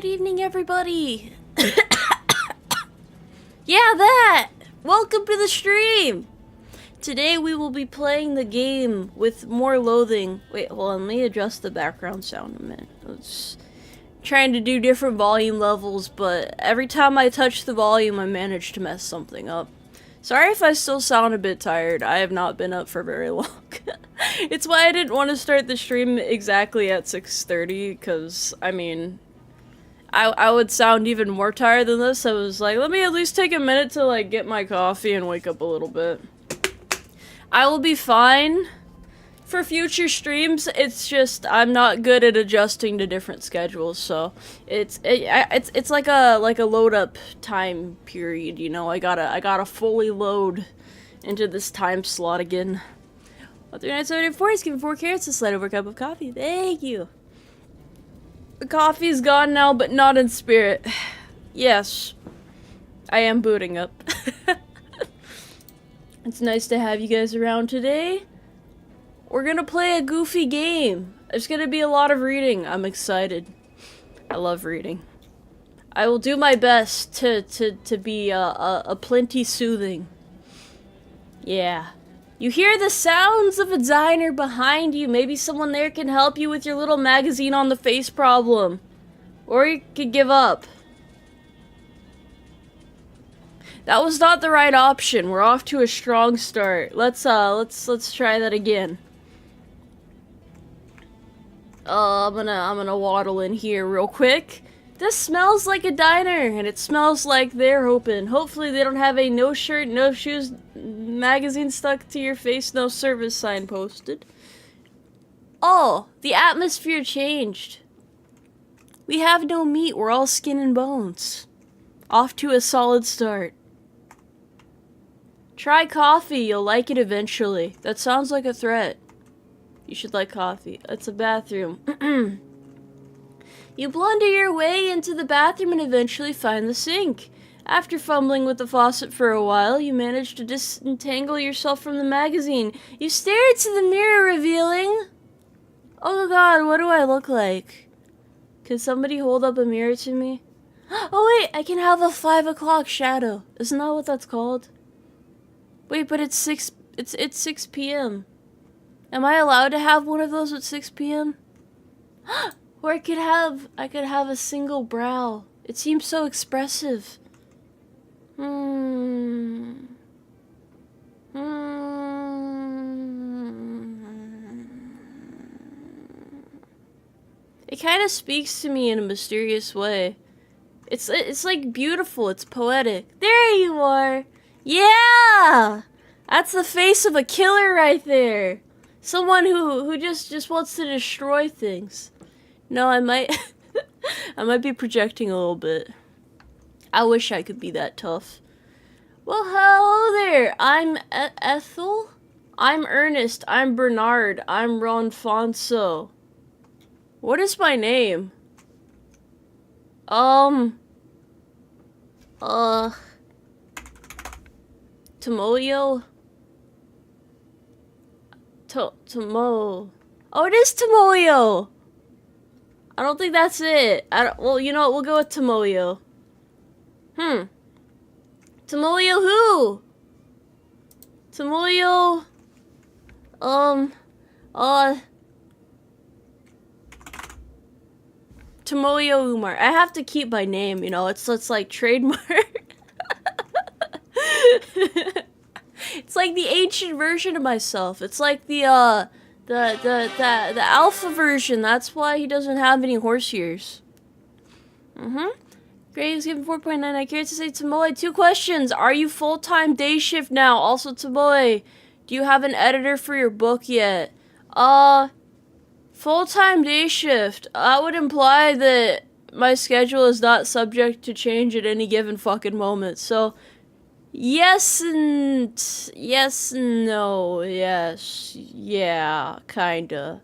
Good evening, everybody! Yeah, that! Welcome to the stream! Today we will be playing the game with more loathing. Wait, hold on, let me adjust the background sound a minute. It's trying to do different volume levels, but every time I touch the volume, I manage to mess something up. Sorry if I still sound a bit tired. I have not been up for very long. It's why I didn't want to start the stream exactly at 6:30, because, I mean, I would sound even more tired than this. I was like, let me at least take a minute to, like, get my coffee and wake up a little bit. I will be fine for future streams. It's just, I'm not good at adjusting to different schedules, so it's like a load up time period, you know. I gotta fully load into this time slot again. 3974 is giving 4 carrots to slide over a cup of coffee. Thank you. The coffee's gone now, but not in spirit. Yes, I am booting up. It's nice to have you guys around today. We're gonna play a goofy game. There's gonna be a lot of reading. I'm excited. I love reading. I will do my best to be a plenty soothing. Yeah. You hear the sounds of a diner behind you. Maybe someone there can help you with your little magazine on the face problem. Or you could give up. That was not the right option. We're off to a strong start. Let's try that again. I'm gonna waddle in here real quick. This smells like a diner, and it smells like they're open. Hopefully they don't have a no shirt, no shoes magazine stuck to your face, no service sign posted. Oh, the atmosphere changed. We have no meat, we're all skin and bones. Off to a solid start. Try coffee, you'll like it eventually. That sounds like a threat. You should like coffee. It's a bathroom. You blunder your way into the bathroom and eventually find the sink. After fumbling with the faucet for a while, you manage to disentangle yourself from the magazine. You stare into the mirror, revealing... Oh god, what do I look like? Can somebody hold up a mirror to me? Oh wait, I can have a 5 o'clock shadow. Isn't that what that's called? Wait, but it's 6 p.m. Am I allowed to have one of those at 6 p.m.? Or I could have a single brow. It seems so expressive. It kind of speaks to me in a mysterious way. It's like beautiful, it's poetic. There you are! Yeah! That's the face of a killer right there. Someone who just wants to destroy things. No, I might I might be projecting a little bit. I wish I could be that tough. Well, hello there. I'm Ethel. I'm Ernest. I'm Bernard. I'm Ronfonso. What is my name? Tomoe. Tomoe. Oh, it is Tomoe. I don't think that's it. Well, you know what? We'll go with Tomoe. Tomoe who? Tomoe. Tomoe Umari. I have to keep my name, you know. It's like trademark. It's like the ancient version of myself. It's like the alpha version. That's why he doesn't have any horse ears. Great, he's given 4.99 carrots to say, Tomoe, 2 questions. Are you full-time day shift now? Also, Tomoe, do you have an editor for your book yet? Full-time day shift. That would imply that my schedule is not subject to change at any given fucking moment. So, yes and no. Yes. Yeah, kinda.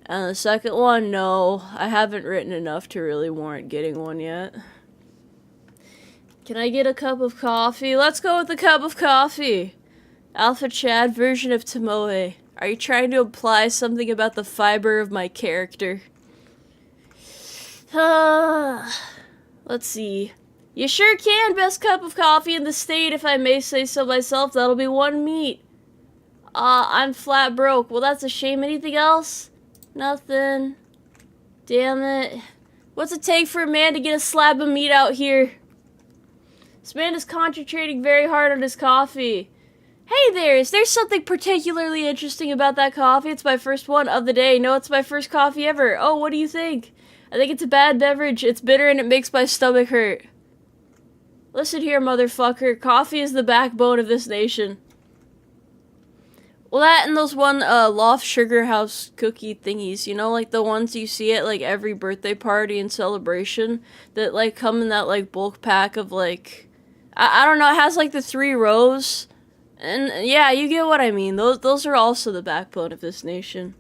And the second one, no. I haven't written enough to really warrant getting one yet. Can I get a cup of coffee? Let's go with the cup of coffee. Alpha Chad version of Tomoe. Are you trying to imply something about the fiber of my character? Let's see. You sure can. Best cup of coffee in the state, if I may say so myself. That'll be one meat. I'm flat broke. Well, that's a shame. Anything else? Nothing. Damn it. What's it take for a man to get a slab of meat out here? This man is concentrating very hard on his coffee. Hey there, is there something particularly interesting about that coffee? It's my first one of the day. No, it's my first coffee ever. Oh, what do you think? I think it's a bad beverage. It's bitter and it makes my stomach hurt. Listen here, motherfucker. Coffee is the backbone of this nation. Well, that and those one Loft Sugar House cookie thingies, you know, like the ones you see at like every birthday party and celebration that like come in that like bulk pack of like, I don't know, it has like the 3 rows. And yeah, you get what I mean. Those are also the backbone of this nation.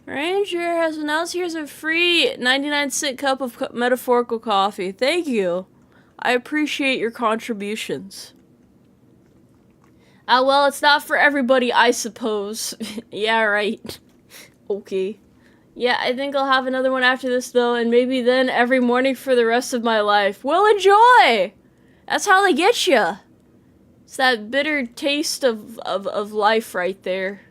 Ranger has announced here's a free 99-cent cup of metaphorical coffee. Thank you. I appreciate your contributions. Well, it's not for everybody, I suppose. Yeah, right. Okay. Yeah, I think I'll have another one after this, though, and maybe then every morning for the rest of my life. Well, enjoy! That's how they get you. It's that bitter taste of life right there.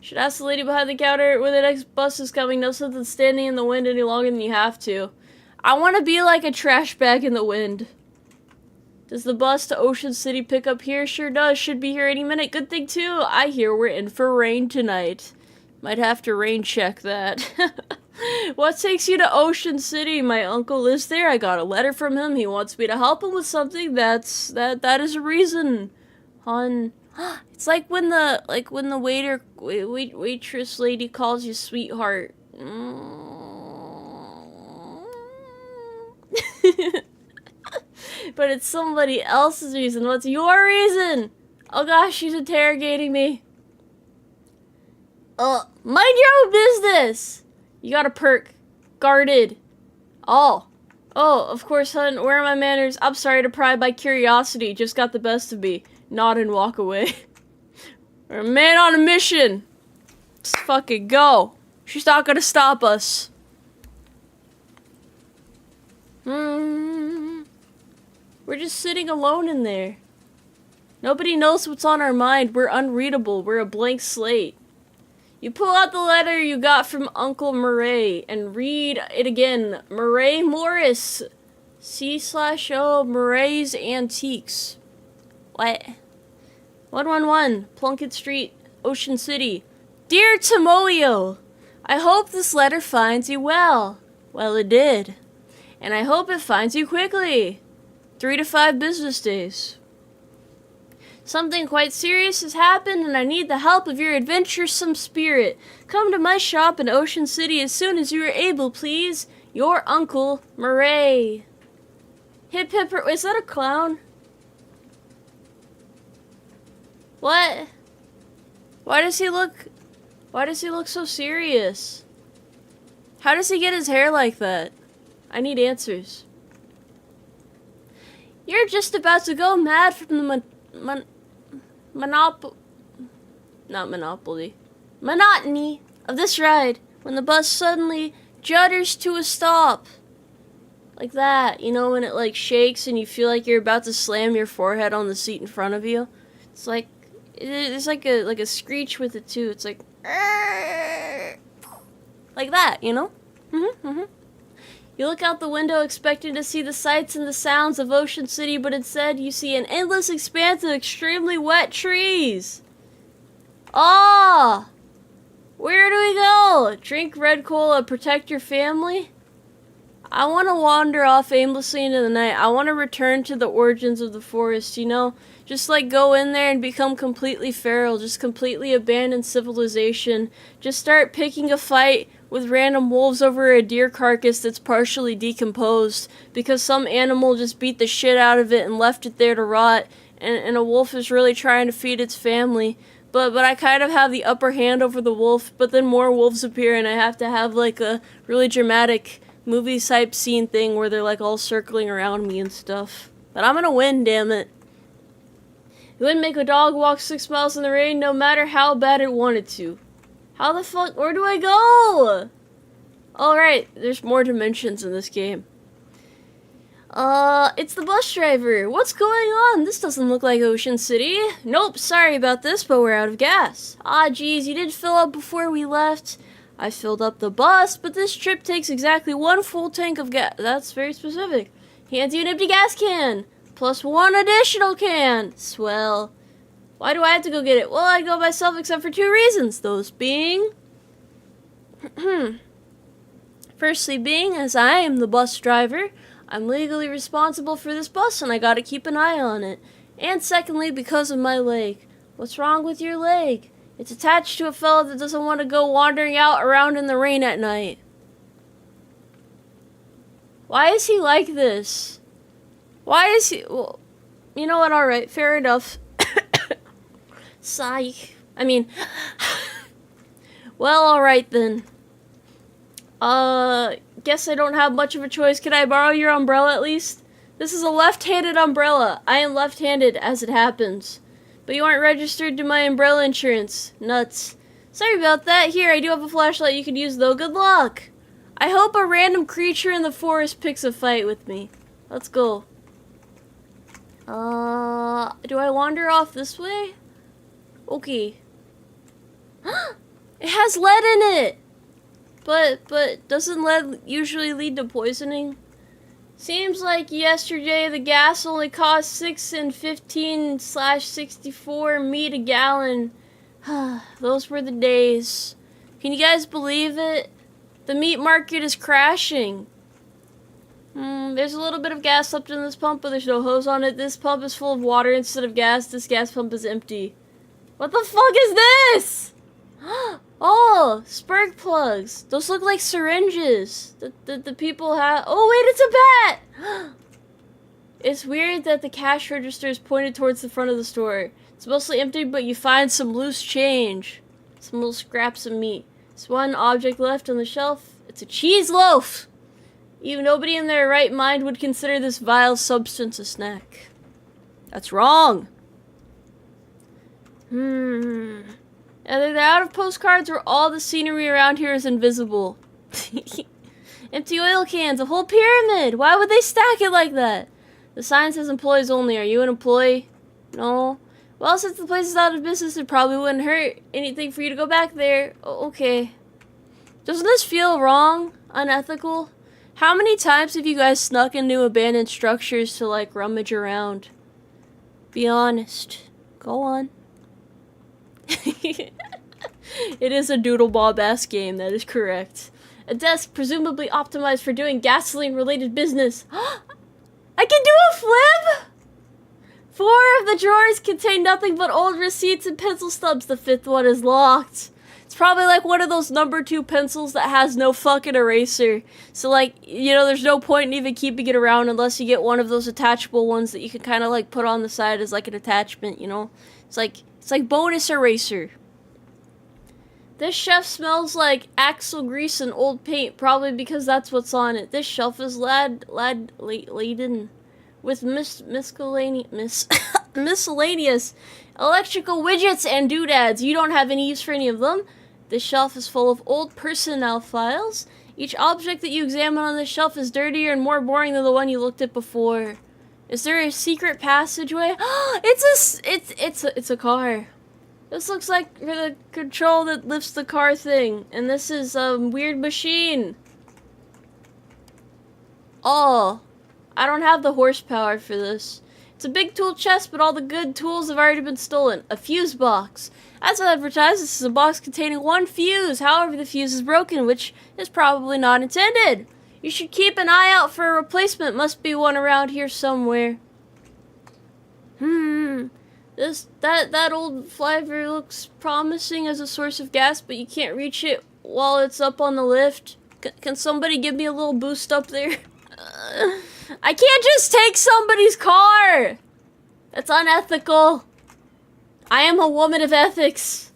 Should ask the lady behind the counter when the next bus is coming. No sense in standing in the wind any longer than you have to. I want to be like a trash bag in the wind. Does the bus to Ocean City pick up here? Sure does. Should be here any minute. Good thing, too. I hear we're in for rain tonight. Might have to rain check that. What takes you to Ocean City? My uncle lives there. I got a letter from him. He wants me to help him with something. That is a reason. Hon. It's like when the waitress lady calls you sweetheart. But it's somebody else's reason. What's your reason? Oh gosh, she's interrogating me. Mind your own business. You got a perk. Guarded. Oh, of course, hun. Where are my manners? I'm sorry to pry my curiosity. Just got the best of me. Nod and walk away. We're a man on a mission. Let's fucking go. She's not gonna stop us. We're just sitting alone in there. Nobody knows what's on our mind. We're unreadable. We're a blank slate. You pull out the letter you got from Uncle Mare and read it again. Mare Morris. C/O Mare's Antiques. What? 111 Plunkett Street, Ocean City. Dear Tomoe, I hope this letter finds you well. Well, it did. And I hope it finds you quickly. 3 to 5 business days. Something quite serious has happened and I need the help of your adventuresome spirit. Come to my shop in Ocean City as soon as you are able, please. Your Uncle, Mare. Hip hip, is that a clown? What? Why does he look so serious? How does he get his hair like that? I need answers. You're just about to go mad from the monotony of this ride when the bus suddenly judders to a stop. Like that, you know, when it like shakes and you feel like you're about to slam your forehead on the seat in front of you. It's like there's like a screech with it too. It's like that, you know? You look out the window expecting to see the sights and the sounds of Ocean City, but instead you see an endless expanse of extremely wet trees. Ah! Where do we go? Drink red cola, protect your family? I want to wander off aimlessly into the night. I want to return to the origins of the forest, you know? Just like go in there and become completely feral, just completely abandon civilization. Just start picking a fight with random wolves over a deer carcass that's partially decomposed because some animal just beat the shit out of it and left it there to rot, and a wolf is really trying to feed its family. But I kind of have the upper hand over the wolf, but then more wolves appear and I have to have like a really dramatic movie type scene thing where they're like all circling around me and stuff. But I'm gonna win, damn it. It wouldn't make a dog walk 6 miles in the rain no matter how bad it wanted to. How the fuck, where do I go? Alright, there's more dimensions in this game. It's the bus driver. What's going on? This doesn't look like Ocean City. Nope, sorry about this, but we're out of gas. Ah, geez, you did fill up before we left. I filled up the bus, but this trip takes exactly 1 full tank of gas. That's very specific. Hands you an empty gas can, plus 1 additional can. Swell. Why do I have to go get it? Well, I go myself except for 2 reasons. Those being... Firstly being, as I am the bus driver, I'm legally responsible for this bus and I gotta keep an eye on it. And secondly, because of my leg. What's wrong with your leg? It's attached to a fella that doesn't want to go wandering out around in the rain at night. Why is he like this? Why is he... Well, you know what, alright, fair enough. Psych. I mean... Well, alright then. Guess I don't have much of a choice. Can I borrow your umbrella at least? This is a left-handed umbrella. I am left-handed, as it happens. But you aren't registered to my umbrella insurance. Nuts. Sorry about that. Here, I do have a flashlight you could use, though. Good luck. I hope a random creature in the forest picks a fight with me. Let's go. Do I wander off this way? Okay. It has lead in it! But doesn't lead usually lead to poisoning? Seems like yesterday the gas only cost 6 and 15/64 meat a gallon. Those were the days. Can you guys believe it? The meat market is crashing. There's a little bit of gas left in this pump, but there's no hose on it. This pump is full of water instead of gas. This gas pump is empty. What the fuck is this? Oh, spark plugs. Those look like syringes. The people have... Oh, wait, it's a bat! It's weird that the cash register is pointed towards the front of the store. It's mostly empty, but you find some loose change. Some little scraps of meat. There's one object left on the shelf. It's a cheese loaf! Even nobody in their right mind would consider this vile substance a snack. That's wrong. Either they're out of postcards or all the scenery around here is invisible. Empty oil cans, a whole pyramid! Why would they stack it like that? The sign says employees only. Are you an employee? No. Well, since the place is out of business, it probably wouldn't hurt anything for you to go back there. Okay. Doesn't this feel wrong? Unethical? How many times have you guys snuck into abandoned structures to, like, rummage around? Be honest. Go on. It is a doodle-bob-ass game, that is correct. A desk presumably optimized for doing gasoline-related business. I can do a flip?! 4 of the drawers contain nothing but old receipts and pencil stubs. The 5th one is locked. It's probably like one of those number 2 pencils that has no fucking eraser. So, like, you know, there's no point in even keeping it around unless you get one of those attachable ones that you can kind of, like, put on the side as, like, an attachment, you know? It's like bonus eraser. This shelf smells like axle grease and old paint, probably because that's what's on it. This shelf is laden with miscellaneous electrical widgets and doodads. You don't have any use for any of them. This shelf is full of old personnel files. Each object that you examine on this shelf is dirtier and more boring than the one you looked at before. Is there a secret passageway? It's a car. This looks like the control that lifts the car thing. And this is a weird machine. Oh, I don't have the horsepower for this. It's a big tool chest, but all the good tools have already been stolen. A fuse box. As advertised, this is a box containing 1 fuse. However, the fuse is broken, which is probably not intended. You should keep an eye out for a replacement. Must be one around here somewhere. That old flivver looks promising as a source of gas, but you can't reach it while it's up on the lift. Can somebody give me a little boost up there? I can't just take somebody's car! That's unethical. I am a woman of ethics.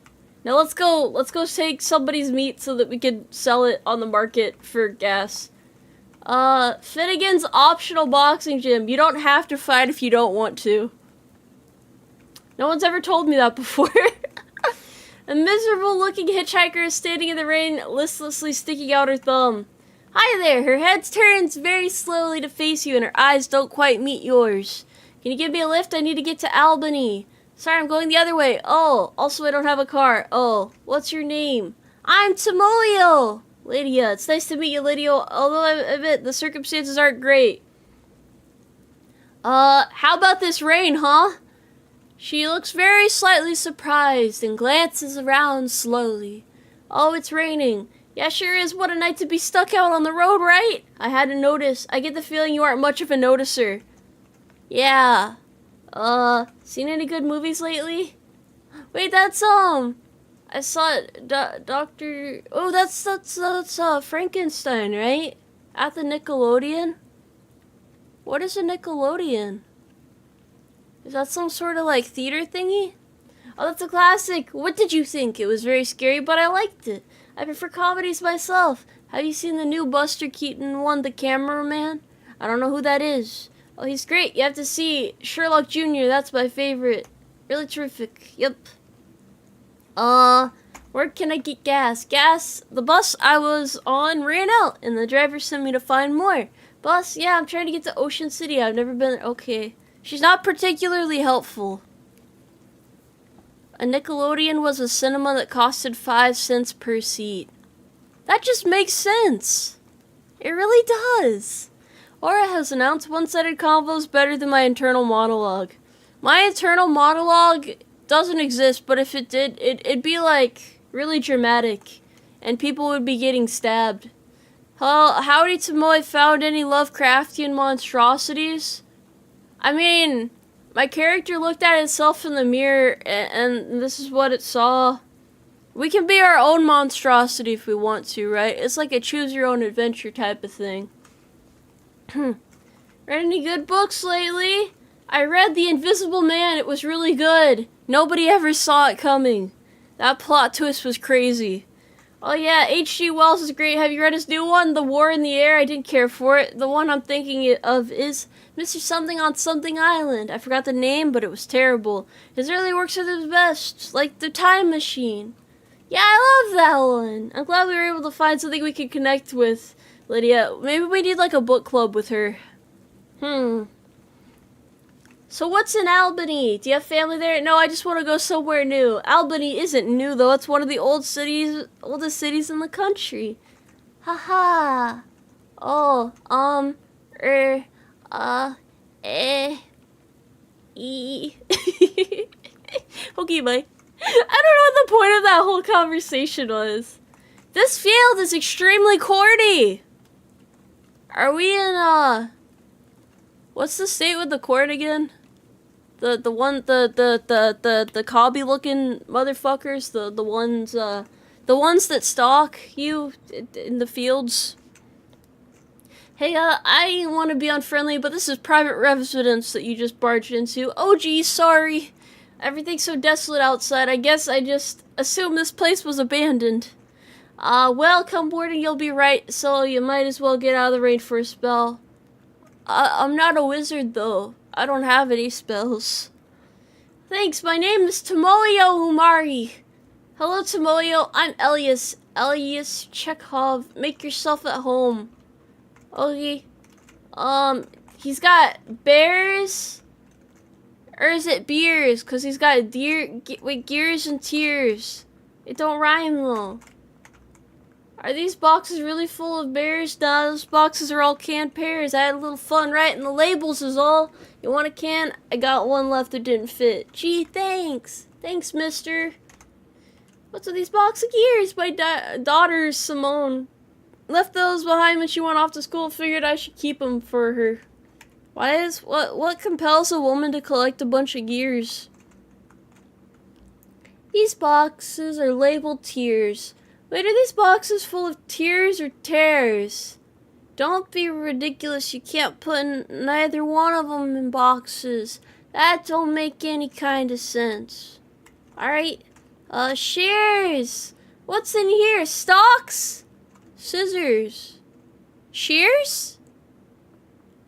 Now let's go take somebody's meat so that we can sell it on the market for gas. Finnegan's optional boxing gym. You don't have to fight if you don't want to. No one's ever told me that before. A miserable looking hitchhiker is standing in the rain, listlessly sticking out her thumb. Hi there! Her head turns very slowly to face you and her eyes don't quite meet yours. Can you give me a lift? I need to get to Albany. Sorry, I'm going the other way. Oh, also I don't have a car. Oh, what's your name? I'm Tomoe! Lydia, it's nice to meet you, Lydia, although I admit the circumstances aren't great. How about this rain, huh? She looks very slightly surprised and glances around slowly. Oh, it's raining. Yeah, sure is. What a night to be stuck out on the road, right? I had to notice. I get the feeling you aren't much of a noticer. Yeah. Seen any good movies lately? Wait, that's, I saw it, Dr. Oh, that's Frankenstein, right? At the Nickelodeon? What is a Nickelodeon? Is that some sort of, like, theater thingy? Oh, that's a classic. What did you think? It was very scary, but I liked it. I prefer comedies myself. Have you seen the new Buster Keaton one, The Cameraman? I don't know who that is. Oh, he's great. You have to see Sherlock Jr. That's my favorite. Really terrific. Yep. Where can I get gas? The bus I was on ran out, and the driver sent me to find more. Bus? Yeah, I'm trying to get to Ocean City. I've never been... Okay. She's not particularly helpful. A Nickelodeon was a cinema that costed 5 cents per seat. That just makes sense. It really does. Aura has announced one-sided combos better than my internal monologue. My internal monologue doesn't exist, but if it did, it'd be like really dramatic, and people would be getting stabbed. Howdy Tomoe, found any Lovecraftian monstrosities? I mean, my character looked at itself in the mirror, and this is what it saw. We can be our own monstrosity if we want to, right? It's like a choose-your-own-adventure type of thing. Read any good books lately? I read The Invisible Man. It was really good. Nobody ever saw it coming. That plot twist was crazy. Oh yeah, H.G. Wells is great. Have you read his new one, The War in the Air? I didn't care for it. The one I'm thinking of is Mr. Something on Something Island. I forgot the name, but it was terrible. His early works are the best, like The Time Machine. Yeah, I love that one. I'm glad we were able to find something we could connect with, Lydia. Maybe we need like a book club with her. So what's in Albany? Do you have family there? No, I just want to go somewhere new. Albany isn't new though. It's one of the oldest cities in the country. Haha. Oh, Okay, bye. I don't know what the point of that whole conversation was. This field is extremely corny. Are we in, what's the state with the corn again? The cobby looking motherfuckers, the ones that stalk you in the fields. Hey, I want to be unfriendly, but this is private residence that you just barged into. Oh geez, sorry. Everything's so desolate outside. I guess I just assumed this place was abandoned. Well, come boarding, you'll be right, so you might as well get out of the rain for a spell. I'm not a wizard, though. I don't have any spells. Thanks, my name is Tomoe Umari. Hello, Tomoe. I'm Elias Chekhov. Make yourself at home. Okay. He's got bears? Or is it beers? Because he's got gears and tears. It don't rhyme, though. Are these boxes really full of bears? Nah, those boxes are all canned pears. I had a little fun writing the labels is all. You want a can? I got one left that didn't fit. Gee, thanks. Thanks, mister. What's with these box of gears? My daughter, Simone, left those behind when she went off to school. Figured I should keep them for her. What compels a woman to collect a bunch of gears? These boxes are labeled tears. Wait, are these boxes full of tears or tears? Don't be ridiculous. You can't put neither one of them in boxes. That don't make any kind of sense. Alright. Shears. What's in here? Stalks? Scissors. Shears?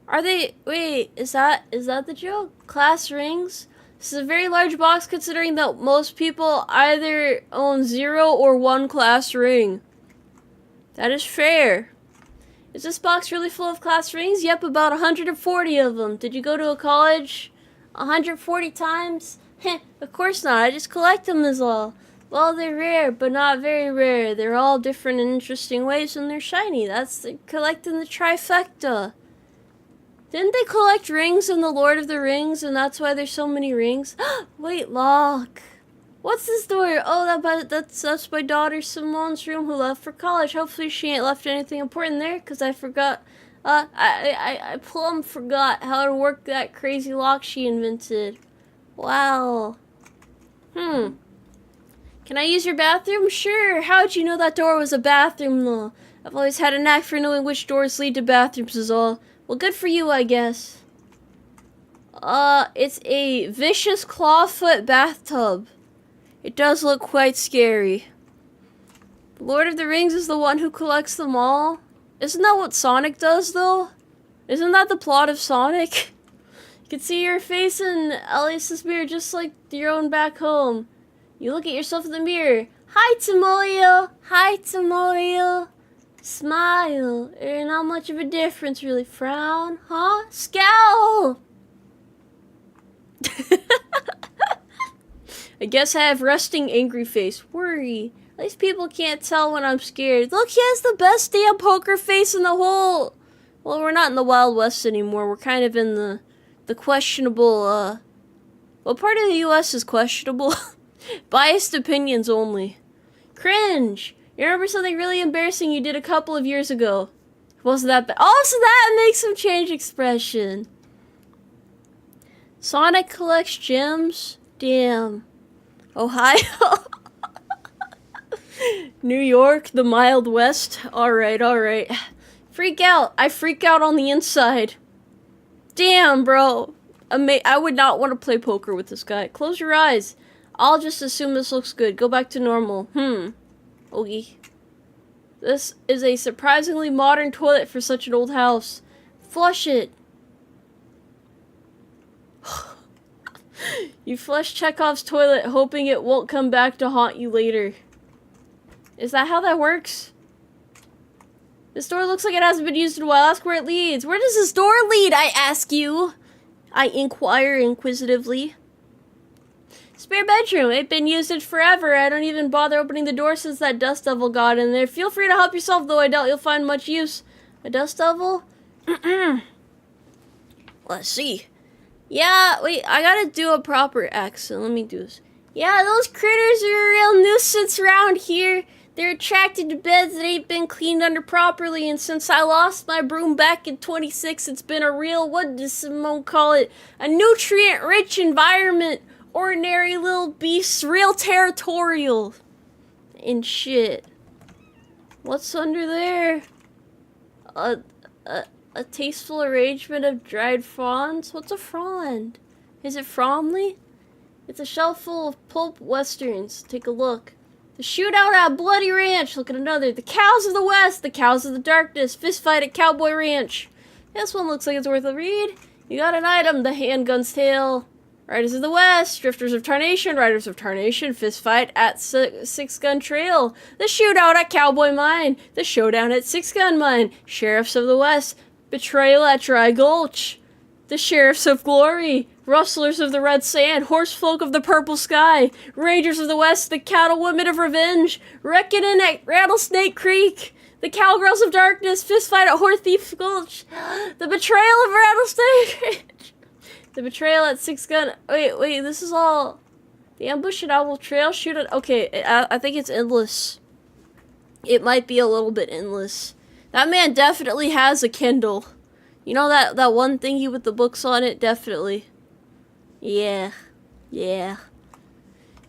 Are they... Wait, is that the joke? Class rings? This is a very large box considering that most people either own 0 or 1 class ring. That is fair. Is this box really full of class rings? Yep, about 140 of them. Did you go to a college 140 times? Heh, of course not. I just collect them is all. Well, they're rare, but not very rare. They're all different and interesting ways and they're shiny. That's collecting the trifecta. Didn't they collect rings in the Lord of the Rings and that's why there's so many rings? Wait, lock. What's this door? Oh, that's my daughter Simone's room who left for college. Hopefully she ain't left anything important there, because I forgot. I plumb forgot how to work that crazy lock she invented. Wow. Can I use your bathroom? Sure. How'd you know that door was a bathroom, though? I've always had a knack for knowing which doors lead to bathrooms is all. Well, good for you, I guess. It's a vicious clawfoot bathtub. It does look quite scary. Lord of the Rings is the one who collects them all. Isn't that what Sonic does, though? Isn't that the plot of Sonic? You can see your face in Elias's mirror just like your own back home. You look at yourself in the mirror. Hi, Tomoe. Hi, Tomoe. Smile. There's not much of a difference, really. Frown. Huh? Scowl. I guess I have resting angry face. Worry. At least people can't tell when I'm scared. Look, he has the best damn poker face in the whole... Well, we're not in the Wild West anymore. We're kind of in the questionable, What part of the U.S. is questionable? Biased opinions only. Cringe. You remember something really embarrassing you did a couple of years ago? Wasn't that bad? Oh, so that makes him change expression. Sonic collects gems? Damn. Ohio? New York, the Mild West? Alright, alright. Freak out. I freak out on the inside. Damn, bro. I would not want to play poker with this guy. Close your eyes. I'll just assume this looks good. Go back to normal. Okay. This is a surprisingly modern toilet for such an old house. Flush it. You flush Chekhov's toilet, hoping it won't come back to haunt you later. Is that how that works? This door looks like it hasn't been used in a while. Ask where it leads. Where does this door lead, I ask you? I inquire inquisitively. Spare bedroom. It's been used in forever. I don't even bother opening the door since that dust devil got in there. Feel free to help yourself, though I doubt you'll find much use. A dust devil? Let's see. Yeah, wait, I gotta do a proper accent. Let me do this. Yeah, those critters are a real nuisance around here. They're attracted to beds that ain't been cleaned under properly, and since I lost my broom back in 26, it's been a real, what does Simone call it? A nutrient-rich environment. Ordinary little beasts, real territorial. And shit. What's under there? A tasteful arrangement of dried fronds? What's a frond? Is it Fromley? It's a shelf full of pulp westerns. Take a look. The shootout at Bloody Ranch. Look at another. The Cows of the West. The Cows of the Darkness. Fist fight at Cowboy Ranch. This one looks like it's worth a read. You got an item. The Handgun's Tale. Riders of the West. Drifters of Tarnation. Riders of Tarnation. Fist fight at Six Gun Trail. The shootout at Cowboy Mine. The showdown at Six Gun Mine. Sheriffs of the West. Betrayal at Dry Gulch. The Sheriffs of Glory. Rustlers of the Red Sand. Horsefolk of the Purple Sky. Rangers of the West. The Cattlewomen of Revenge. Reckoning at Rattlesnake Creek. The Cowgirls of Darkness. Fistfight at Horsethief Gulch. The Betrayal of Rattlesnake Ridge. The Betrayal at Six Gun... Wait, this is all... The Ambush at Owl Trail. Shoot at... Okay, I think it's endless. It might be a little bit endless. That man definitely has a Kindle. You know that one thingy with the books on it? Definitely. Yeah.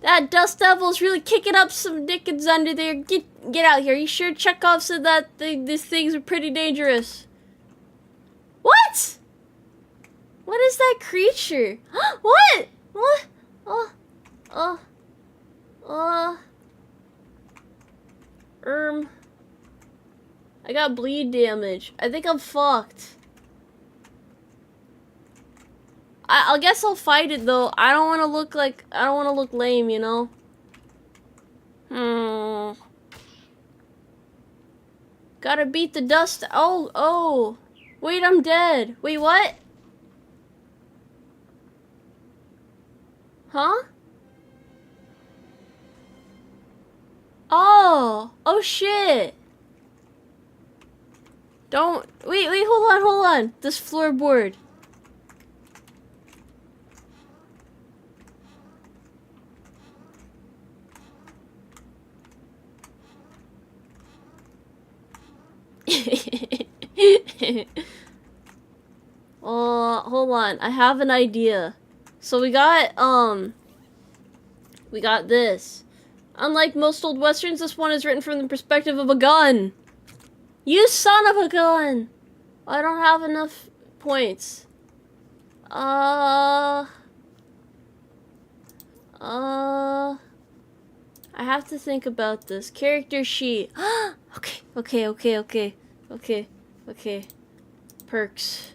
That dust devil's really kicking up some dickens under there. Get out here. You sure Chekhov said that these things are pretty dangerous? What? What is that creature? What? What? I got bleed damage. I think I'm fucked. I guess I'll fight it though. I don't want to look lame, you know? Gotta beat the dust. Oh, oh. Wait, I'm dead. Wait, what? Huh? Oh. Oh, shit. Don't. Wait, wait, hold on. This floorboard. Hold on. I have an idea. So we got this. Unlike most old westerns, this one is written from the perspective of a gun. You son of a gun! I don't have enough points. I have to think about this. Character sheet. Okay. Perks.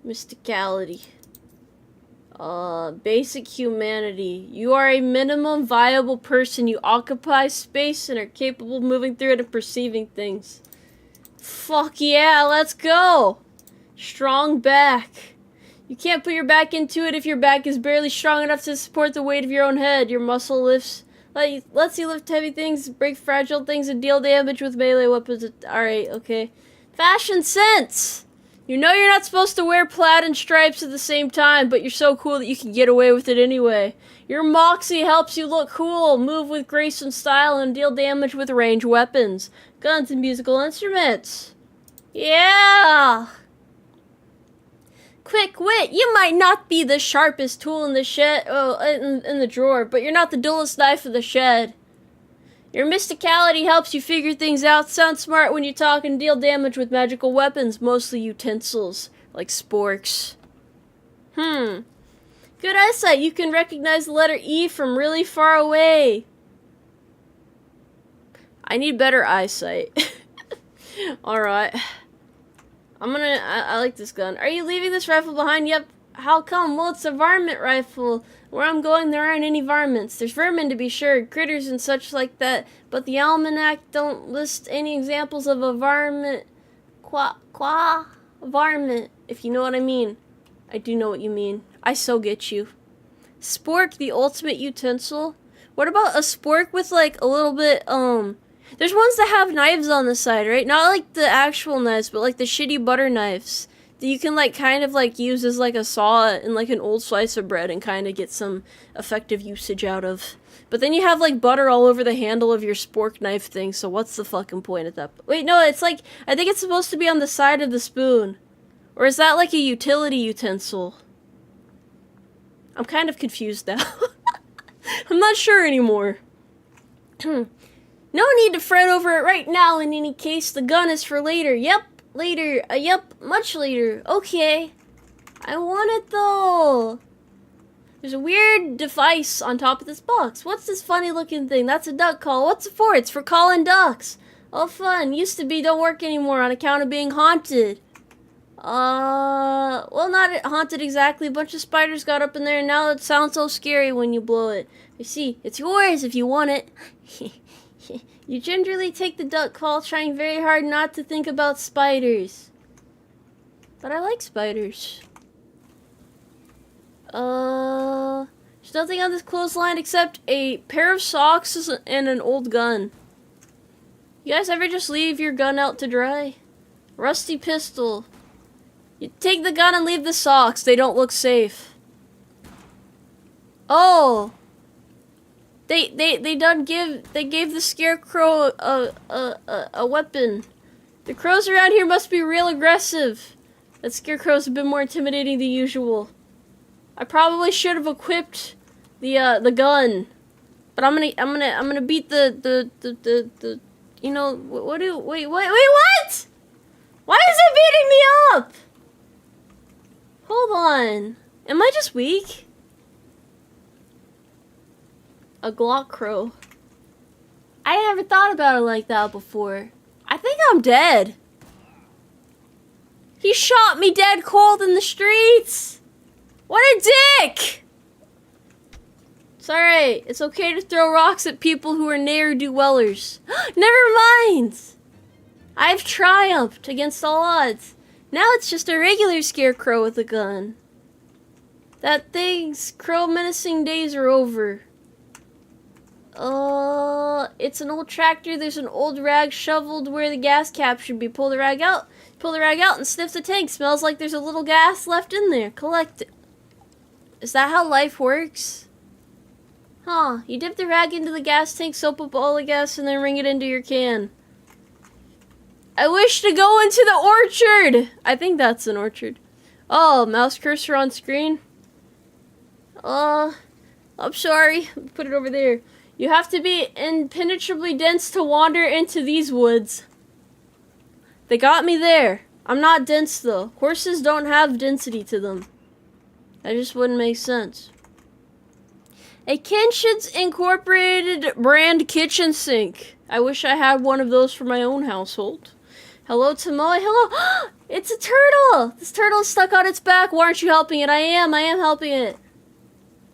Mysticality. Basic humanity. You are a minimum viable person. You occupy space and are capable of moving through it and perceiving things. Fuck yeah, let's go! Strong back. You can't put your back into it if your back is barely strong enough to support the weight of your own head. Your muscle lifts, lets you lift heavy things, break fragile things, and deal damage with melee weapons. Alright, okay. Fashion sense! You know you're not supposed to wear plaid and stripes at the same time, but you're so cool that you can get away with it anyway. Your moxie helps you look cool, move with grace and style, and deal damage with ranged weapons, guns, and musical instruments. Yeah! Quick wit, you might not be the sharpest tool in the shed, in the drawer, but you're not the dullest knife of the shed. Your mysticality helps you figure things out, sound smart when you talk, and deal damage with magical weapons, mostly utensils, like sporks. Good eyesight, you can recognize the letter E from really far away. I need better eyesight. Alright. I like this gun. Are you leaving this rifle behind? Yep. How come? Well, it's a varmint rifle. Where I'm going, there aren't any varmints. There's vermin, to be sure, critters and such like that, but the almanac don't list any examples of a varmint. Varmint, if you know what I mean. I do know what you mean. I so get you. Spork, the ultimate utensil. What about a spork with, like, a little bit, there's ones that have knives on the side, right? Not like the actual knives, but like the shitty butter knives that you can like kind of like use as like a saw in like an old slice of bread and kind of get some effective usage out of. But then you have like butter all over the handle of your spork knife thing, so what's the fucking point of that? Wait, no, it's like, I think it's supposed to be on the side of the spoon. Or is that like a utility utensil? I'm kind of confused now. I'm not sure anymore. No need to fret over it right now, in any case. The gun is for later. Yep, later. Yep, much later. Okay. I want it, though. There's a weird device on top of this box. What's this funny-looking thing? That's a duck call. What's it for? It's for calling ducks. Oh, fun. Used to be, don't work anymore on account of being haunted. Well, not haunted exactly. A bunch of spiders got up in there, and now it sounds so scary when you blow it. I see. It's yours if you want it. You gingerly take the duck call, trying very hard not to think about spiders. But I like spiders. There's nothing on this clothesline except a pair of socks and an old gun. You guys ever just leave your gun out to dry? Rusty pistol. You take the gun and leave the socks. They don't look safe. Oh. They gave the scarecrow a weapon. The crows around here must be real aggressive. That scarecrow's a bit more intimidating than usual. I probably should have equipped the gun. But I'm gonna beat the you know, wait, what? Why is it beating me up? Hold on. Am I just weak? A Glock crow. I never thought about it like that before. I think I'm dead. He shot me dead cold in the streets. What a dick! It's alright. It's okay to throw rocks at people who are ne'er-do-wellers. Never mind. I've triumphed against all odds. Now it's just a regular scarecrow with a gun. That thing's crow menacing days are over. It's an old tractor. There's an old rag shoveled where the gas cap should be. Pull the rag out. Pull the rag out and sniff the tank. Smells like there's a little gas left in there. Collect it. Is that how life works? Huh. You dip the rag into the gas tank, soap up all the gas, and then ring it into your can. I wish to go into the orchard! I think that's an orchard. Oh, mouse cursor on screen. I'm sorry. Put it over there. You have to be impenetrably dense to wander into these woods. They got me there. I'm not dense, though. Horses don't have density to them. That just wouldn't make sense. A Kenshin's Incorporated brand kitchen sink. I wish I had one of those for my own household. Hello, Tomoe. Hello. It's a turtle. This turtle is stuck on its back. Why aren't you helping it? I am helping it.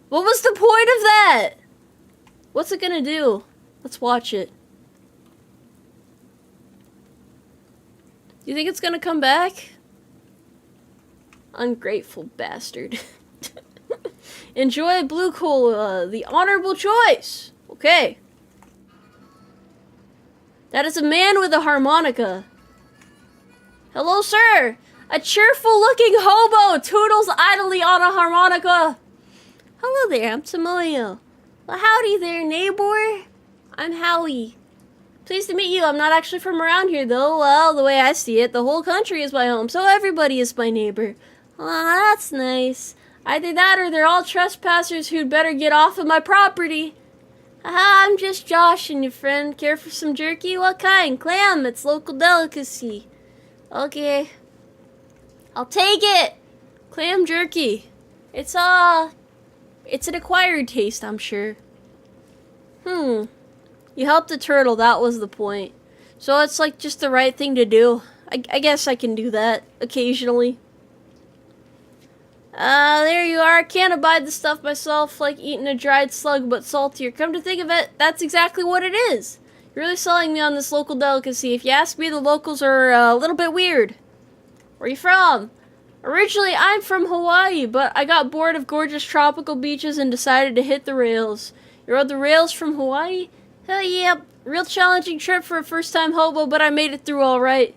What was the point of that? What's it gonna do? Let's watch it. Do you think it's gonna come back? Ungrateful bastard. Enjoy blue cola, the honorable choice. Okay. That is a man with a harmonica. Hello, sir. A cheerful-looking hobo toodles idly on a harmonica. Hello there, I'm Tomoe. Well, howdy there, neighbor. I'm Howie. Pleased to meet you. I'm not actually from around here, though. Well, the way I see it, the whole country is my home, so everybody is my neighbor. Well, that's nice. Either that or they're all trespassers who'd better get off of my property. Haha, I'm just Josh and your friend. Care for some jerky? What kind? Clam. It's local delicacy. Okay. I'll take it. Clam jerky. It's an acquired taste, I'm sure. You helped the turtle, that was the point. So it's like just the right thing to do. I guess I can do that occasionally. There you are. Can't abide the stuff myself, like eating a dried slug, but saltier. Come to think of it, that's exactly what it is. You're really selling me on this local delicacy. If you ask me, the locals are a little bit weird. Where are you from? Originally, I'm from Hawaii, but I got bored of gorgeous tropical beaches and decided to hit the rails. You rode the rails from Hawaii? Hell yeah. Real challenging trip for a first-time hobo, but I made it through all right.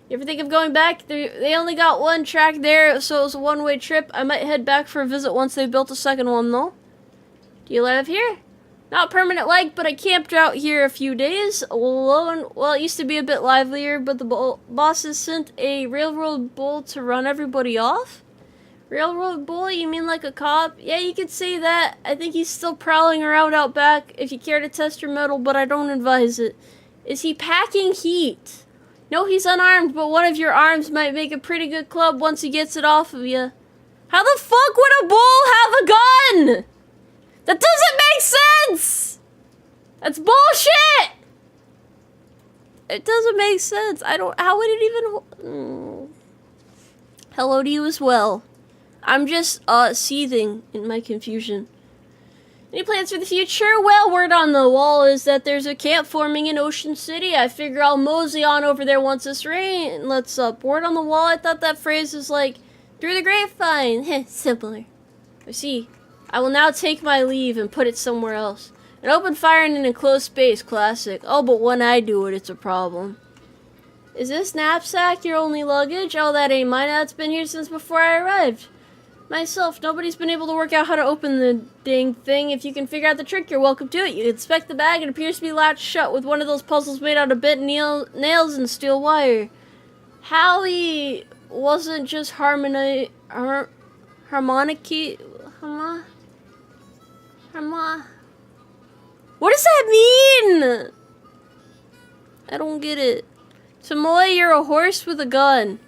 You ever think of going back? They only got one track there, so it was a one-way trip. I might head back for a visit once they built a second one, though. Do you live here? Not permanent like, but I camped out here a few days. Well, it used to be a bit livelier, but the bosses sent a railroad bull to run everybody off. Railroad bull? You mean like a cop? Yeah, you could say that. I think he's still prowling around out back if you care to test your mettle, but I don't advise it. Is he packing heat? No, he's unarmed, but one of your arms might make a pretty good club once he gets it off of you. How the fuck would a bull have a gun? That doesn't make sense! That's bullshit! It doesn't make sense. How would it even... Hello to you as well. I'm just, seething in my confusion. Any plans for the future? Well, word on the wall is that there's a camp forming in Ocean City. I figure I'll mosey on over there once this rain lets up. Word on the wall? I thought that phrase was like, through the grapevine. Heh, simpler. I see. I will now take my leave and put it somewhere else. An open fire in an enclosed space, classic. Oh, but when I do it, it's a problem. Is this knapsack your only luggage? Oh, that ain't mine. That's been here since before I arrived. Myself, nobody's been able to work out how to open the dang thing. If you can figure out the trick, you're welcome to it. You inspect the bag, it appears to be latched shut with one of those puzzles made out of bent nails and steel wire. Howie wasn't just harmonic. What does that mean? I don't get it. Tomoe, you're a horse with a gun.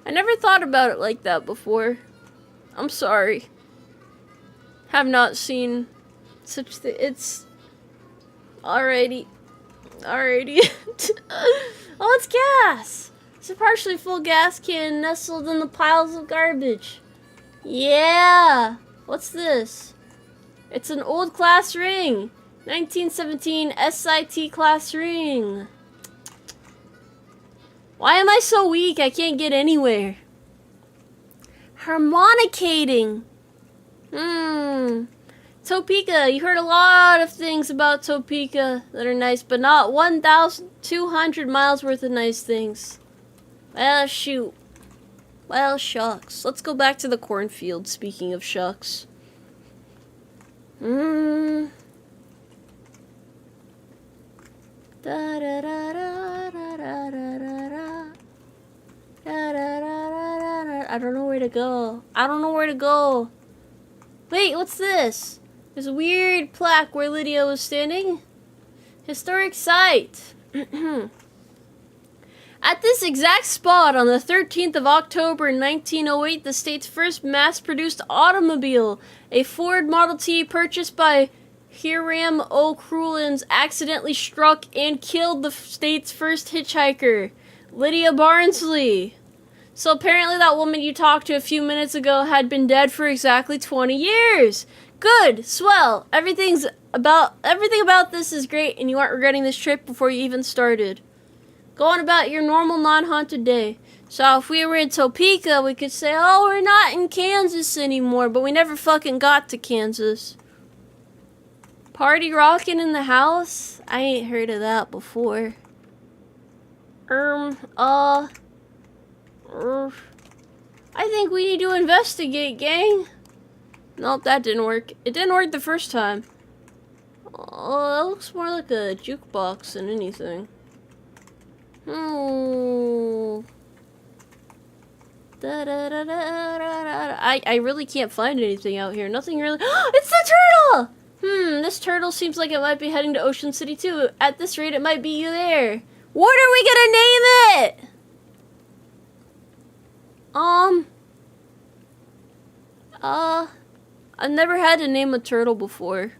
I never thought about it like that before. I'm sorry. Have not seen such it's... Alrighty. Oh, it's gas! It's a partially full gas can nestled in the piles of garbage. Yeah! What's this? It's an old class ring. 1917 SIT class ring. Why am I so weak? I can't get anywhere. Harmonicating. Topeka. You heard a lot of things about Topeka that are nice, but not 1,200 miles worth of nice things. Well, shoot. Well, shucks. Let's go back to the cornfield, speaking of shucks. I don't know where to go. I don't know where to go. Wait, what's this? There's a weird plaque where Lydia was standing. Historic site. At this exact spot on the 13th of October 1908, the state's first mass-produced automobile, a Ford Model T purchased by Hiram O'Crullins, accidentally struck and killed the state's first hitchhiker, Lydia Barnsley. So apparently that woman you talked to a few minutes ago had been dead for exactly 20 years. Good, swell. Everything about this is great, and you aren't regretting this trip before you even started. Go on about your normal non-haunted day. So if we were in Topeka, we could say, oh, we're not in Kansas anymore, but we never fucking got to Kansas. Party rocking in the house? I ain't heard of that before. I think we need to investigate, gang. Nope, that didn't work. It didn't work the first time. Oh, that looks more like a jukebox than anything. I really can't find anything out here. Nothing really. It's the turtle! This turtle seems like it might be heading to Ocean City too. At this rate, it might be you there. What are we gonna name it? I've never had to name a turtle before.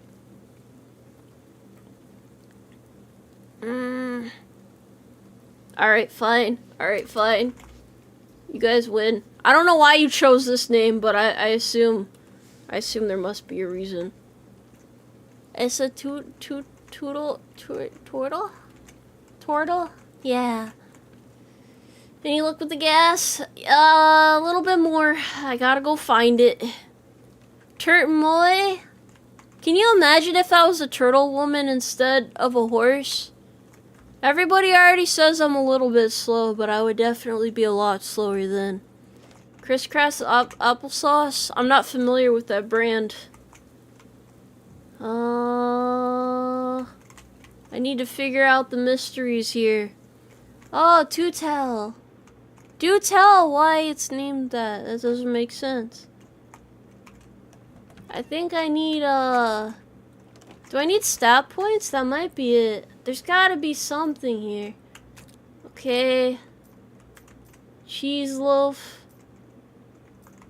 Alright, fine. Alright, fine. You guys win. I don't know why you chose this name, but I assume there must be a reason. It's a turtle? Turtle? Yeah. Any luck with the gas? A little bit more. I gotta go find it. Tomoe? Can you imagine if I was a turtle woman instead of a horse? Everybody already says I'm a little bit slow, but I would definitely be a lot slower then. Crisscross applesauce? I'm not familiar with that brand. I need to figure out the mysteries here. Oh, do tell. Do tell why it's named that. That doesn't make sense. I think I need, do I need stat points? That might be it. There's gotta be something here. Okay. Cheese loaf.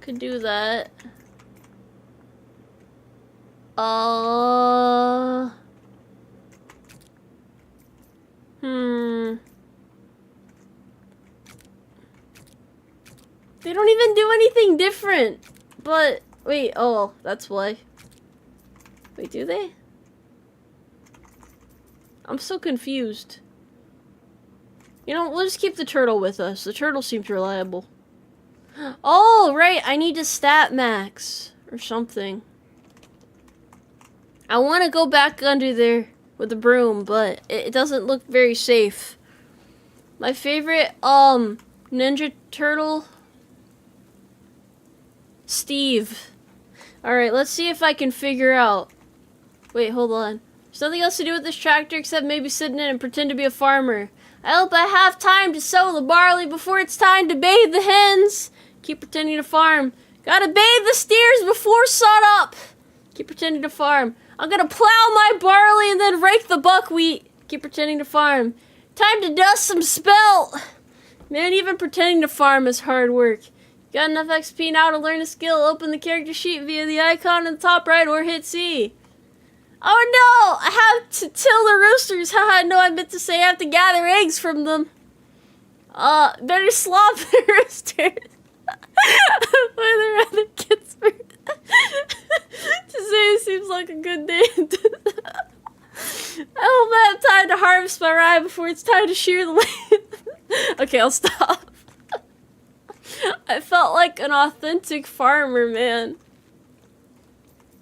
Could do that. They don't even do anything different. But, wait, oh, that's why. Wait, do they? I'm so confused. You know, we'll just keep the turtle with us. The turtle seems reliable. Oh, right, I need to stat max or something. I want to go back under there with the broom, but it doesn't look very safe. My favorite, Ninja Turtle, Steve. Alright, let's see if I can figure out. Wait, hold on. There's nothing else to do with this tractor except maybe sit in it and pretend to be a farmer. I hope I have time to sow the barley before it's time to bathe the hens. Keep pretending to farm. Gotta bathe the steers before sun up. Keep pretending to farm. I'm gonna plow my barley and then rake the buckwheat. Keep pretending to farm. Time to dust some spelt. Man, even pretending to farm is hard work. Got enough XP now to learn a skill. Open the character sheet via the icon in the top right or hit C. Oh no! I have to till the roosters. Haha, no, I meant to say I have to gather eggs from them. Better slop the roosters. Why there other kids for to say it seems like a good day. harvest my rye before it's time to shear the land. Okay, I'll stop. I felt like an authentic farmer, man.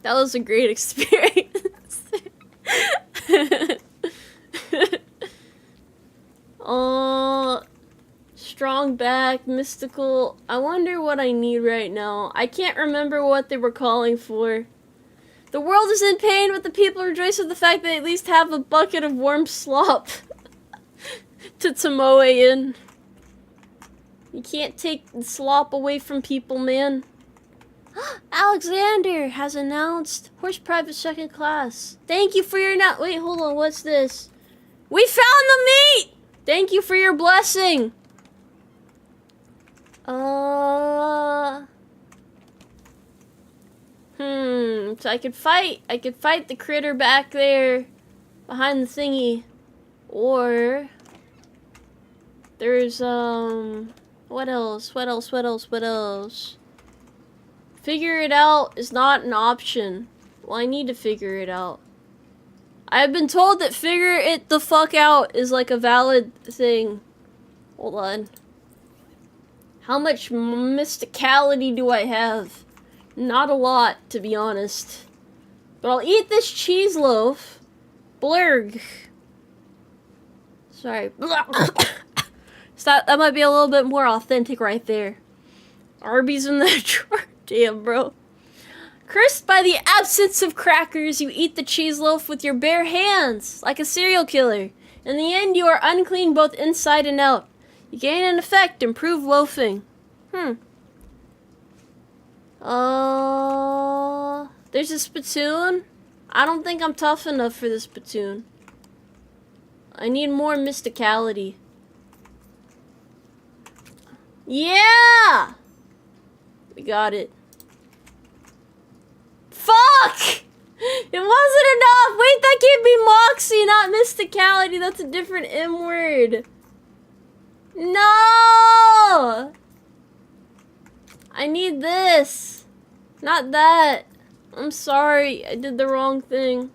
That was a great experience. Oh, strong back, mystical. I wonder what I need right now. I can't remember what they were calling for. The world is in pain, but the people rejoice with the fact that they at least have a bucket of warm slop to Tomoe in. You can't take the slop away from people, man. Alexander has announced horse private second class. Thank you for your wait, hold on, what's this? We found the meat! Thank you for your blessing. So I could fight the critter back there behind the thingy. Or there's what else? Figure it out is not an option. Well, I need to figure it out. I've been told that figure it the fuck out is like a valid thing. Hold on. How much mysticality do I have? Not a lot, to be honest. But I'll eat this cheese loaf. Blurg. Sorry. Stop. That might be a little bit more authentic right there. Arby's in the drawer. Damn, bro. Cursed by the absence of crackers, you eat the cheese loaf with your bare hands, like a serial killer. In the end, you are unclean both inside and out. You gain an effect, improve loafing. There's a spittoon. I don't think I'm tough enough for this spittoon. I need more mysticality. Yeah! We got it. Fuck! It wasn't enough! Wait, that gave me moxie, not mysticality. That's a different M word. No! I need this. Not that. I'm sorry, I did the wrong thing.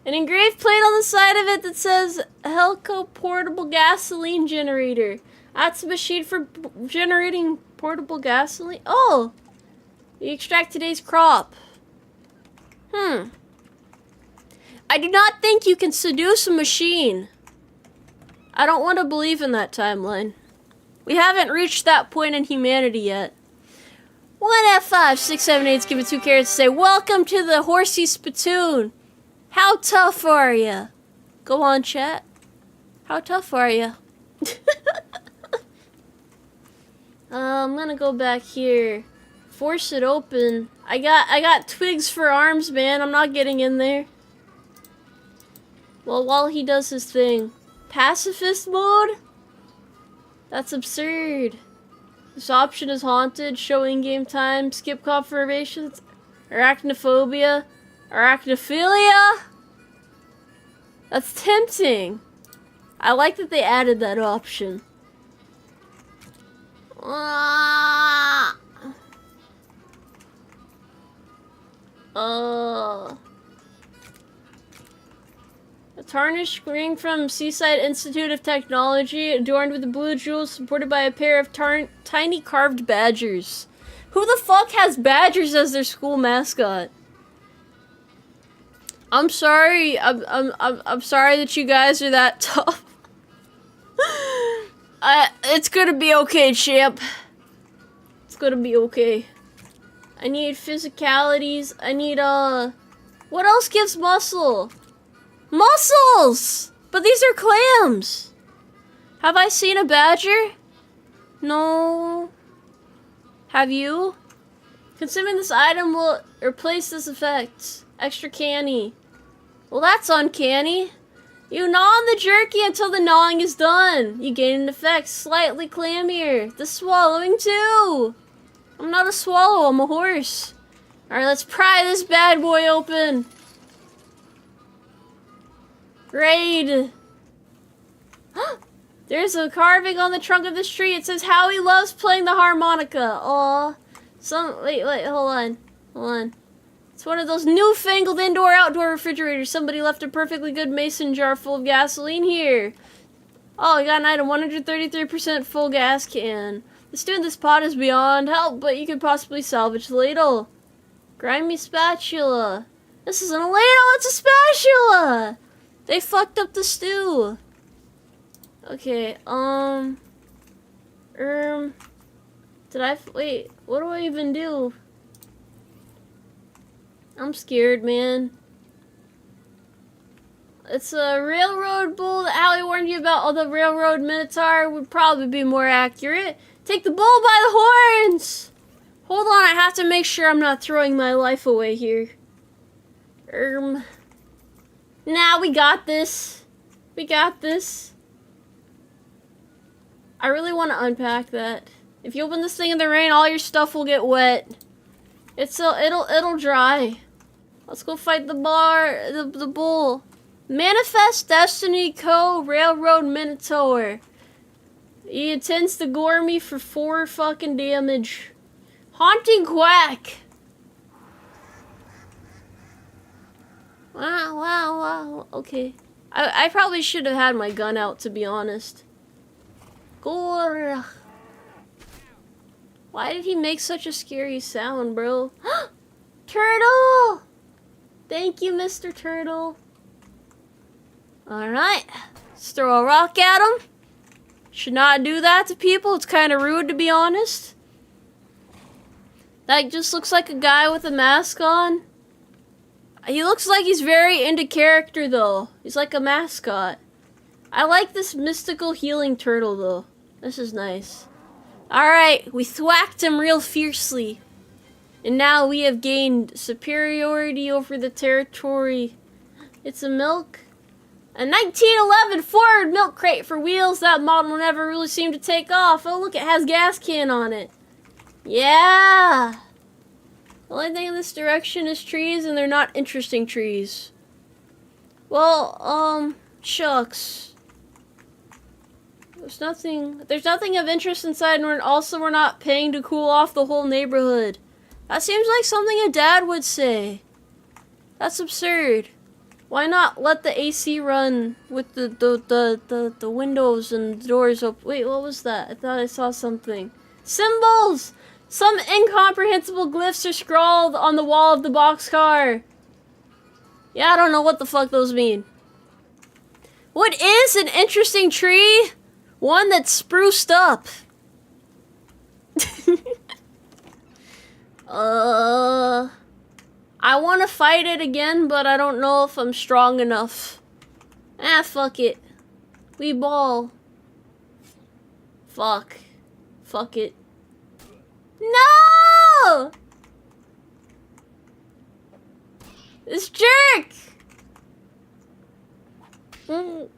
An engraved plate on the side of it that says Helco Portable Gasoline Generator. That's a machine for generating portable gasoline. Oh! You extract today's crop. I do not think you can seduce a machine. I don't want to believe in that timeline. We haven't reached that point in humanity yet. 1F5678's giving 2 carrots to say, welcome to the horsey spittoon. How tough are ya? Go on, chat. How tough are ya? I'm gonna go back here. Force it open. I got twigs for arms, man. I'm not getting in there. Well, while he does his thing. Pacifist mode? That's absurd. This option is haunted. Show in-game time. Skip confirmations. Arachnophobia. Arachnophilia? That's tempting. I like that they added that option. A tarnished ring from Seaside Institute of Technology, adorned with the blue jewels, supported by a pair of tiny carved badgers. Who the fuck has badgers as their school mascot? I'm sorry. I'm sorry that you guys are that tough. It's gonna be okay, champ. It's gonna be okay. I need physicalities. I need, what else gives muscle? Mussels! But these are clams. Have I seen a badger? No. Have you? Consuming this item will replace this effect. Extra canny. Well, that's uncanny. You gnaw on the jerky until the gnawing is done. You gain an effect slightly clammier. The swallowing too. I'm not a swallow, I'm a horse. Alright, let's pry this bad boy open. Raid. There's a carving on the trunk of this tree. It says how he loves playing the harmonica. Aw. Wait, hold on. It It's one of those newfangled indoor-outdoor refrigerators. Somebody left a perfectly good mason jar full of gasoline here. Oh, I got an item, 133% full gas can. The stew in this pot is beyond help, but you could possibly salvage the ladle. Grimy spatula. This isn't a ladle, it's a spatula! They fucked up the stew. Okay, wait, what do I even do? I'm scared, man. It's a railroad bull that Allie warned you about, although railroad minotaur would probably be more accurate. Take the bull by the horns! Hold on, I have to make sure I'm not throwing my life away here. Nah, we got this. We got this. I really want to unpack that. If you open this thing in the rain, all your stuff will get wet. It'll dry. Let's go fight the bull. Manifest Destiny Co. Railroad Minotaur. He intends to gore me for 4 fucking damage. Haunting Quack. Wow. Okay. I probably should have had my gun out, to be honest. Gore. Why did he make such a scary sound, bro? Turtle! Thank you, Mr. Turtle. Alright. Let's throw a rock at him. Should not do that to people. It's kind of rude, to be honest. That just looks like a guy with a mask on. He looks like he's very into character, though. He's like a mascot. I like this mystical healing turtle, though. This is nice. Alright, we thwacked him real fiercely. And now we have gained superiority over the territory. It's a milk. A 1911 Ford milk crate for wheels. That model never really seemed to take off. Oh, look, it has gas can on it. Yeah. The only thing in this direction is trees, and they're not interesting trees. Well, shucks. There's nothing of interest inside, and we're not paying to cool off the whole neighborhood. That seems like something a dad would say. That's absurd. Why not let the AC run with the windows and the doors open? Wait, what was that? I thought I saw something. Symbols! Some incomprehensible glyphs are scrawled on the wall of the boxcar. Yeah, I don't know what the fuck those mean. What is an interesting tree? One that's spruced up. I want to fight it again, but I don't know if I'm strong enough. Ah, fuck it. We ball. Fuck. Fuck it. No! This jerk! Don't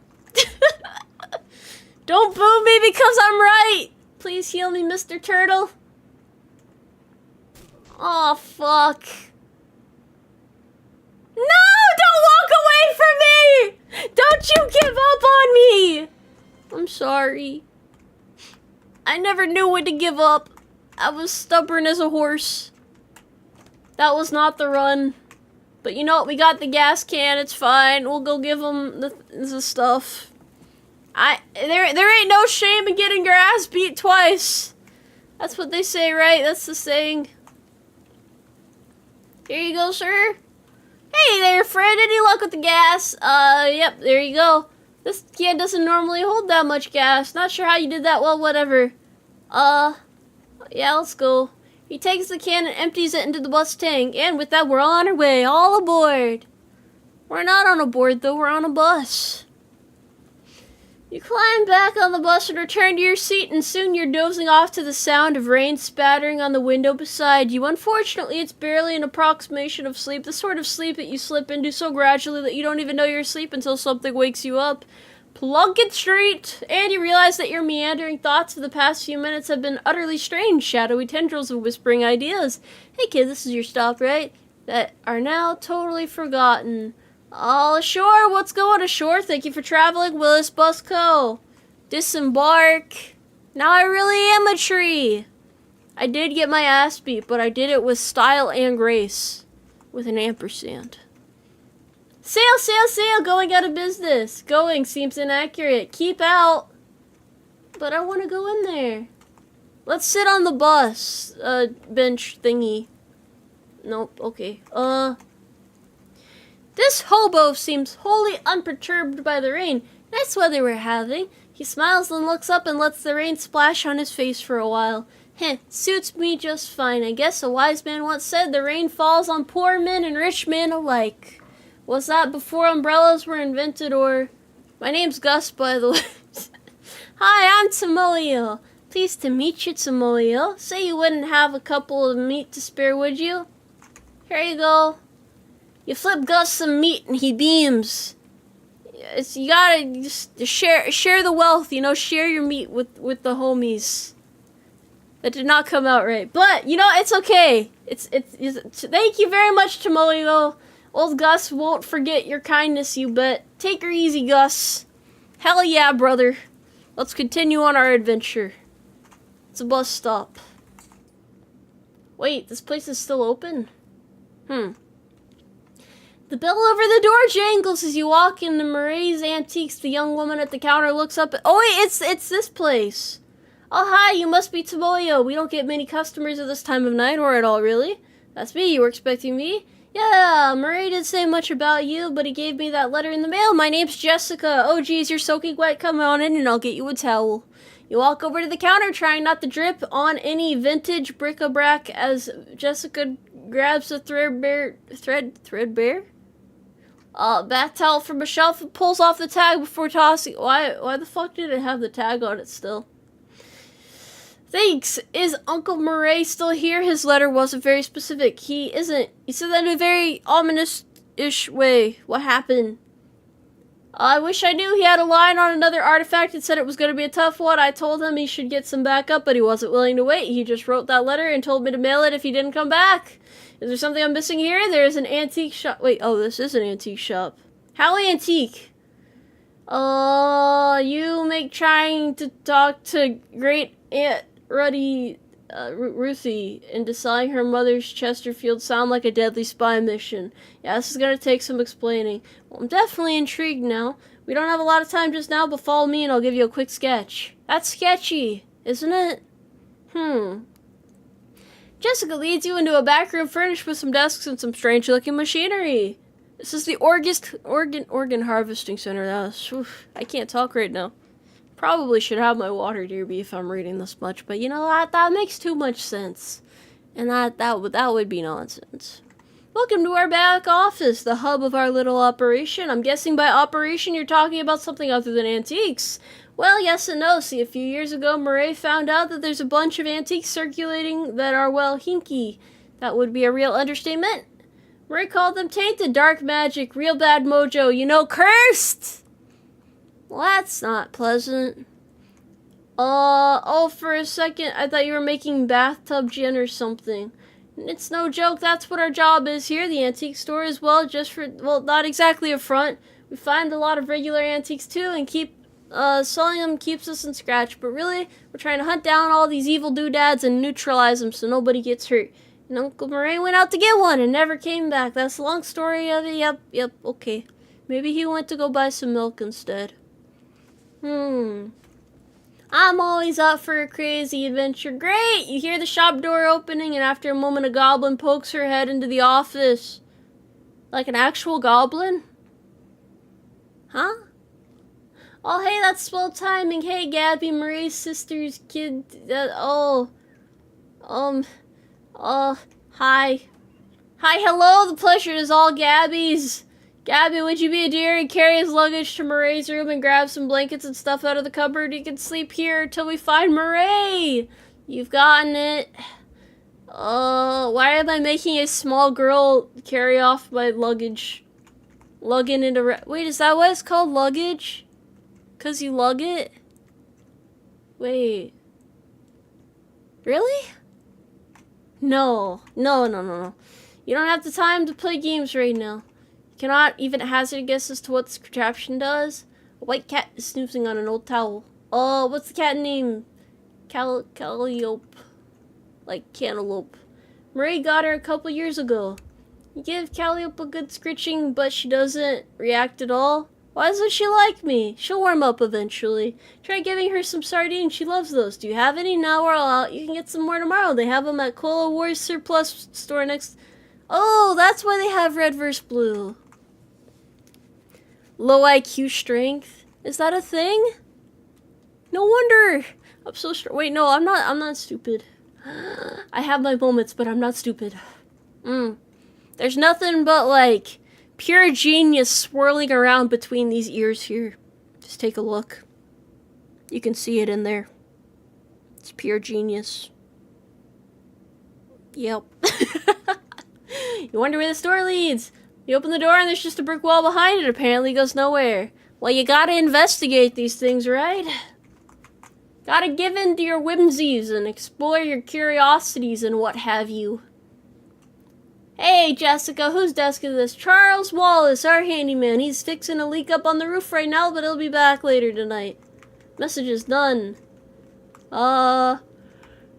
boo me because I'm right! Please heal me, Mr. Turtle. Oh, fuck. No! Don't walk away from me! Don't you give up on me! I'm sorry. I never knew when to give up. I was stubborn as a horse. That was not the run. But you know what? We got the gas can. It's fine. We'll go give them the stuff. There ain't no shame in getting your ass beat twice. That's what they say, right? That's the saying. Here you go, sir. Hey there, friend. Any luck with the gas? Yep, there you go. This can doesn't normally hold that much gas. Not sure how you did that. Well, whatever. Yeah, let's go. He takes the can and empties it into the bus tank. And with that, we're on our way. All aboard. We're not on a board, though. We're on a bus. You climb back on the bus and return to your seat, and soon you're dozing off to the sound of rain spattering on the window beside you. Unfortunately, it's barely an approximation of sleep, the sort of sleep that you slip into so gradually that you don't even know you're asleep until something wakes you up. Plunkett Street! And you realize that your meandering thoughts of the past few minutes have been utterly strange, shadowy tendrils of whispering ideas. Hey kid, this is your stop, right? That are now totally forgotten. All ashore, what's going ashore? Thank you for traveling, Willis Bus Co. Disembark. Now I really am a tree. I did get my ass beat, but I did it with style and grace. with an ampersand. Sail, sail, sail, going out of business. Going seems inaccurate. Keep out. But I want to go in there. Let's sit on the bus, bench thingy. Nope, okay. This hobo seems wholly unperturbed by the rain. Nice weather we're having. He smiles and looks up and lets the rain splash on his face for a while. Heh, suits me just fine. I guess a wise man once said the rain falls on poor men and rich men alike. Was that before umbrellas were invented, or... My name's Gus, by the way. Hi, I'm Tomoe. Pleased to meet you, Tomoe. Say you wouldn't have a couple of meat to spare, would you? Here you go. You flip Gus some meat and he beams. You gotta just share the wealth, you know, share your meat with the homies. That did not come out right, but you know, it's okay. It's thank you very much, Tomoe. Old Gus won't forget your kindness, you bet. Take her easy, Gus. Hell yeah, brother. Let's continue on our adventure. It's a bus stop. Wait, this place is still open? The bell over the door jangles as you walk into Mare's Antiques. The young woman at the counter looks up. Oh wait, it's this place. Oh hi, you must be Tomoe. We don't get many customers at this time of night, or at all, really. That's me. You were expecting me? Yeah, Mare didn't say much about you, but he gave me that letter in the mail. My name's Jessica. Oh geez, you're soaking wet. Come on in and I'll get you a towel. You walk over to the counter, trying not to drip on any vintage bric-a-brac as Jessica grabs a threadbare bath towel from a shelf and pulls off the tag before tossing. Why the fuck did it have the tag on it still? Thanks. Is Uncle Mare still here? His letter wasn't very specific. He isn't. He said that in a very ominous-ish way. What happened? I wish I knew. He had a line on another artifact and said it was going to be a tough one. I told him he should get some backup, but he wasn't willing to wait. He just wrote that letter and told me to mail it if he didn't come back. Is there something I'm missing here? There's an antique shop. Wait, oh, this is an antique shop. How antique? You make trying to talk to Great Aunt Ruthie into selling her mother's Chesterfield sound like a deadly spy mission. Yeah, this is gonna take some explaining. Well, I'm definitely intrigued now. We don't have a lot of time just now, but follow me and I'll give you a quick sketch. That's sketchy, isn't it? Jessica leads you into a back room furnished with some desks and some strange-looking machinery. This is the organ harvesting center. I can't talk right now. Probably should have my water nearby if I'm reading this much, but you know, that makes too much sense. And that would be nonsense. Welcome to our back office, the hub of our little operation. I'm guessing by operation you're talking about something other than antiques. Well, yes and no. See, a few years ago, Mare found out that there's a bunch of antiques circulating that are, well, hinky. That would be a real understatement. Mare called them tainted, dark magic, real bad mojo, you know, cursed! Well, that's not pleasant. For a second, I thought you were making bathtub gin or something. It's no joke, that's what our job is here. The antique store is, well, not exactly a front. We find a lot of regular antiques too, and selling them keeps us in scratch. But really, we're trying to hunt down all these evil doodads and neutralize them so nobody gets hurt. And Uncle Mare went out to get one and never came back. That's the long story of it. Yep, okay. Maybe he went to go buy some milk instead. I'm always up for a crazy adventure. Great! You hear the shop door opening, and after a moment, a goblin pokes her head into the office. Like an actual goblin? Huh? Oh, hey, that's swell timing. Hey, Gabby, Marie's sister's kid. Hi. Hi, hello, the pleasure is all Gabby's. Gabby, would you be a dear and carry his luggage to Mare's room and grab some blankets and stuff out of the cupboard? You can sleep here until we find Mare. You've gotten it. Why am I making a small girl carry off my luggage? Lugging into... Wait, is that what it's called? Luggage? 'Cause you lug it? Wait. Really? No. No. You don't have the time to play games right now. Cannot even hazard guess as to what this contraption does. A white cat is snoozing on an old towel. Oh, what's the cat name? Calliope. Like cantaloupe. Mare got her a couple years ago. You give Calliope a good scritching, but she doesn't react at all. Why doesn't she like me? She'll warm up eventually. Try giving her some sardines. She loves those. Do you have any? Now we're all out. You can get some more tomorrow. They have them at Cola Wars Surplus store next... Oh, that's why they have red versus blue. Low IQ strength. Is that a thing? No wonder. I'm so strong. Wait, no, I'm not stupid. I have my moments, but I'm not stupid. There's nothing but, like, pure genius swirling around between these ears here. Just take a look. You can see it in there. It's pure genius. Yep. You wonder where this door leads. You open the door and there's just a brick wall behind it. Apparently goes nowhere. Well, you gotta investigate these things, right? Gotta give in to your whimsies and explore your curiosities and what have you. Hey, Jessica, whose desk is this? Charles Wallace, our handyman. He's fixing a leak up on the roof right now, but he'll be back later tonight. Message is done.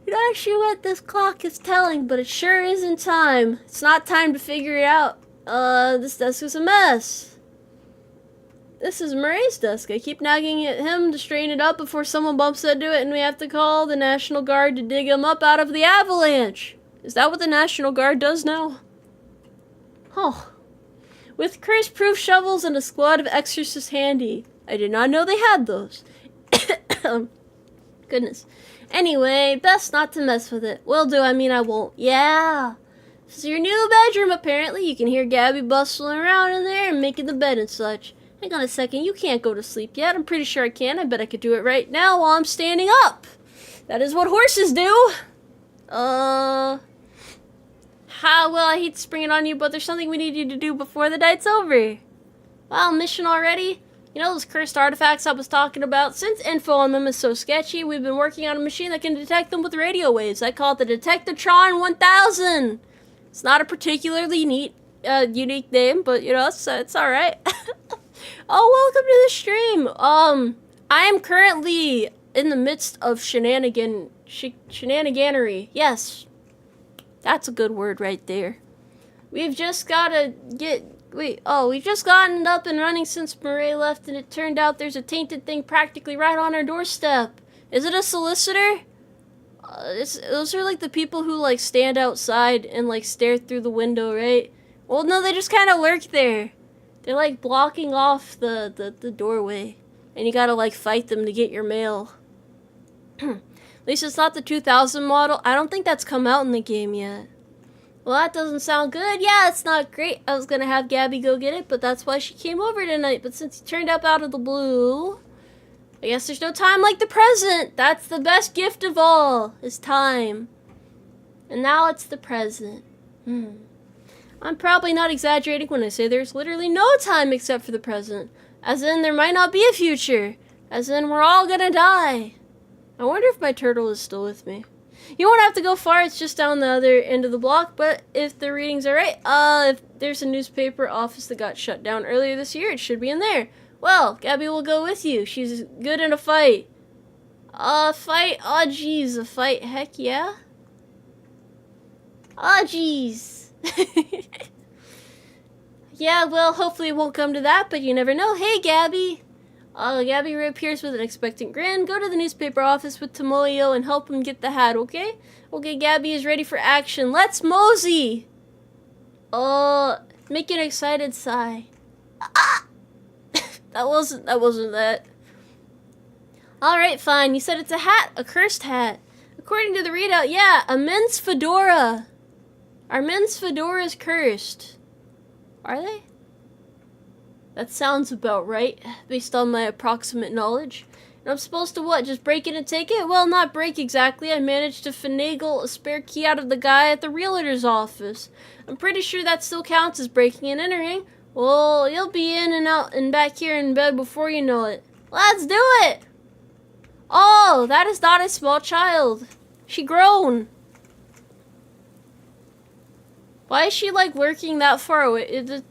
You know actually what this clock is telling, but it sure isn't time. It's not time to figure it out. This desk is a mess. This is Murray's desk. I keep nagging at him to straighten it up before someone bumps into it and we have to call the National Guard to dig him up out of the avalanche. Is that what the National Guard does now? Oh. With curse-proof shovels and a squad of exorcists handy. I did not know they had those. Goodness. Anyway, best not to mess with it. Will do, I mean I won't. Yeah. This is your new bedroom, apparently. You can hear Gabby bustling around in there and making the bed and such. Hang on a second, you can't go to sleep yet. I'm pretty sure I can. I bet I could do it right now while I'm standing up. That is what horses do. Well, I hate to spring it on you, but there's something we need you to do before the night's over. Wow, mission already? You know those cursed artifacts I was talking about? Since info on them is so sketchy, we've been working on a machine that can detect them with radio waves. I call it the Detectatron 1000. It's not a particularly neat, unique name, but, you know, it's alright. Oh, welcome to the stream. I am currently in the midst of shenaniganery. Yes. That's a good word right there. We've just gotta we've just gotten up and running since Mare left, and it turned out there's a tainted thing practically right on our doorstep. Is it a solicitor? Those are like the people who like stand outside and like stare through the window, right? Well, no, they just kind of lurk there. They're like blocking off the doorway, and you gotta like fight them to get your mail. At least it's not the 2000 model. I don't think that's come out in the game yet. Well, that doesn't sound good. Yeah, it's not great. I was gonna have Gabby go get it, but that's why she came over tonight. But since he turned up out of the blue, I guess there's no time like the present. That's the best gift of all, is time. And now it's the present. I'm probably not exaggerating when I say there's literally no time except for the present. As in, there might not be a future. As in, we're all gonna die. I wonder if my turtle is still with me. You won't have to go far, it's just down the other end of the block, but if the readings are right, if there's a newspaper office that got shut down earlier this year, it should be in there. Well, Gabby will go with you. She's good in a fight. Fight? Aw, jeez, a fight? Heck yeah. Aw, jeez. Yeah, well, hopefully it won't come to that, but you never know. Hey, Gabby. Gabby reappears with an expectant grin. Go to the newspaper office with Tomoe and help him get the hat, okay? Okay, Gabby is ready for action. Let's mosey! Make an excited sigh. Ah! That wasn't that. Alright, fine. You said it's a hat. A cursed hat. According to the readout, yeah, a men's fedora. Are men's fedoras cursed? Are they? That sounds about right, based on my approximate knowledge. And I'm supposed to what, just break it and take it? Well, not break exactly. I managed to finagle a spare key out of the guy at the realtor's office. I'm pretty sure that still counts as breaking and entering. Well, you'll be in and out and back here in bed before you know it. Let's do it! Oh, that is not a small child. She grown. Why is she like lurking that far away?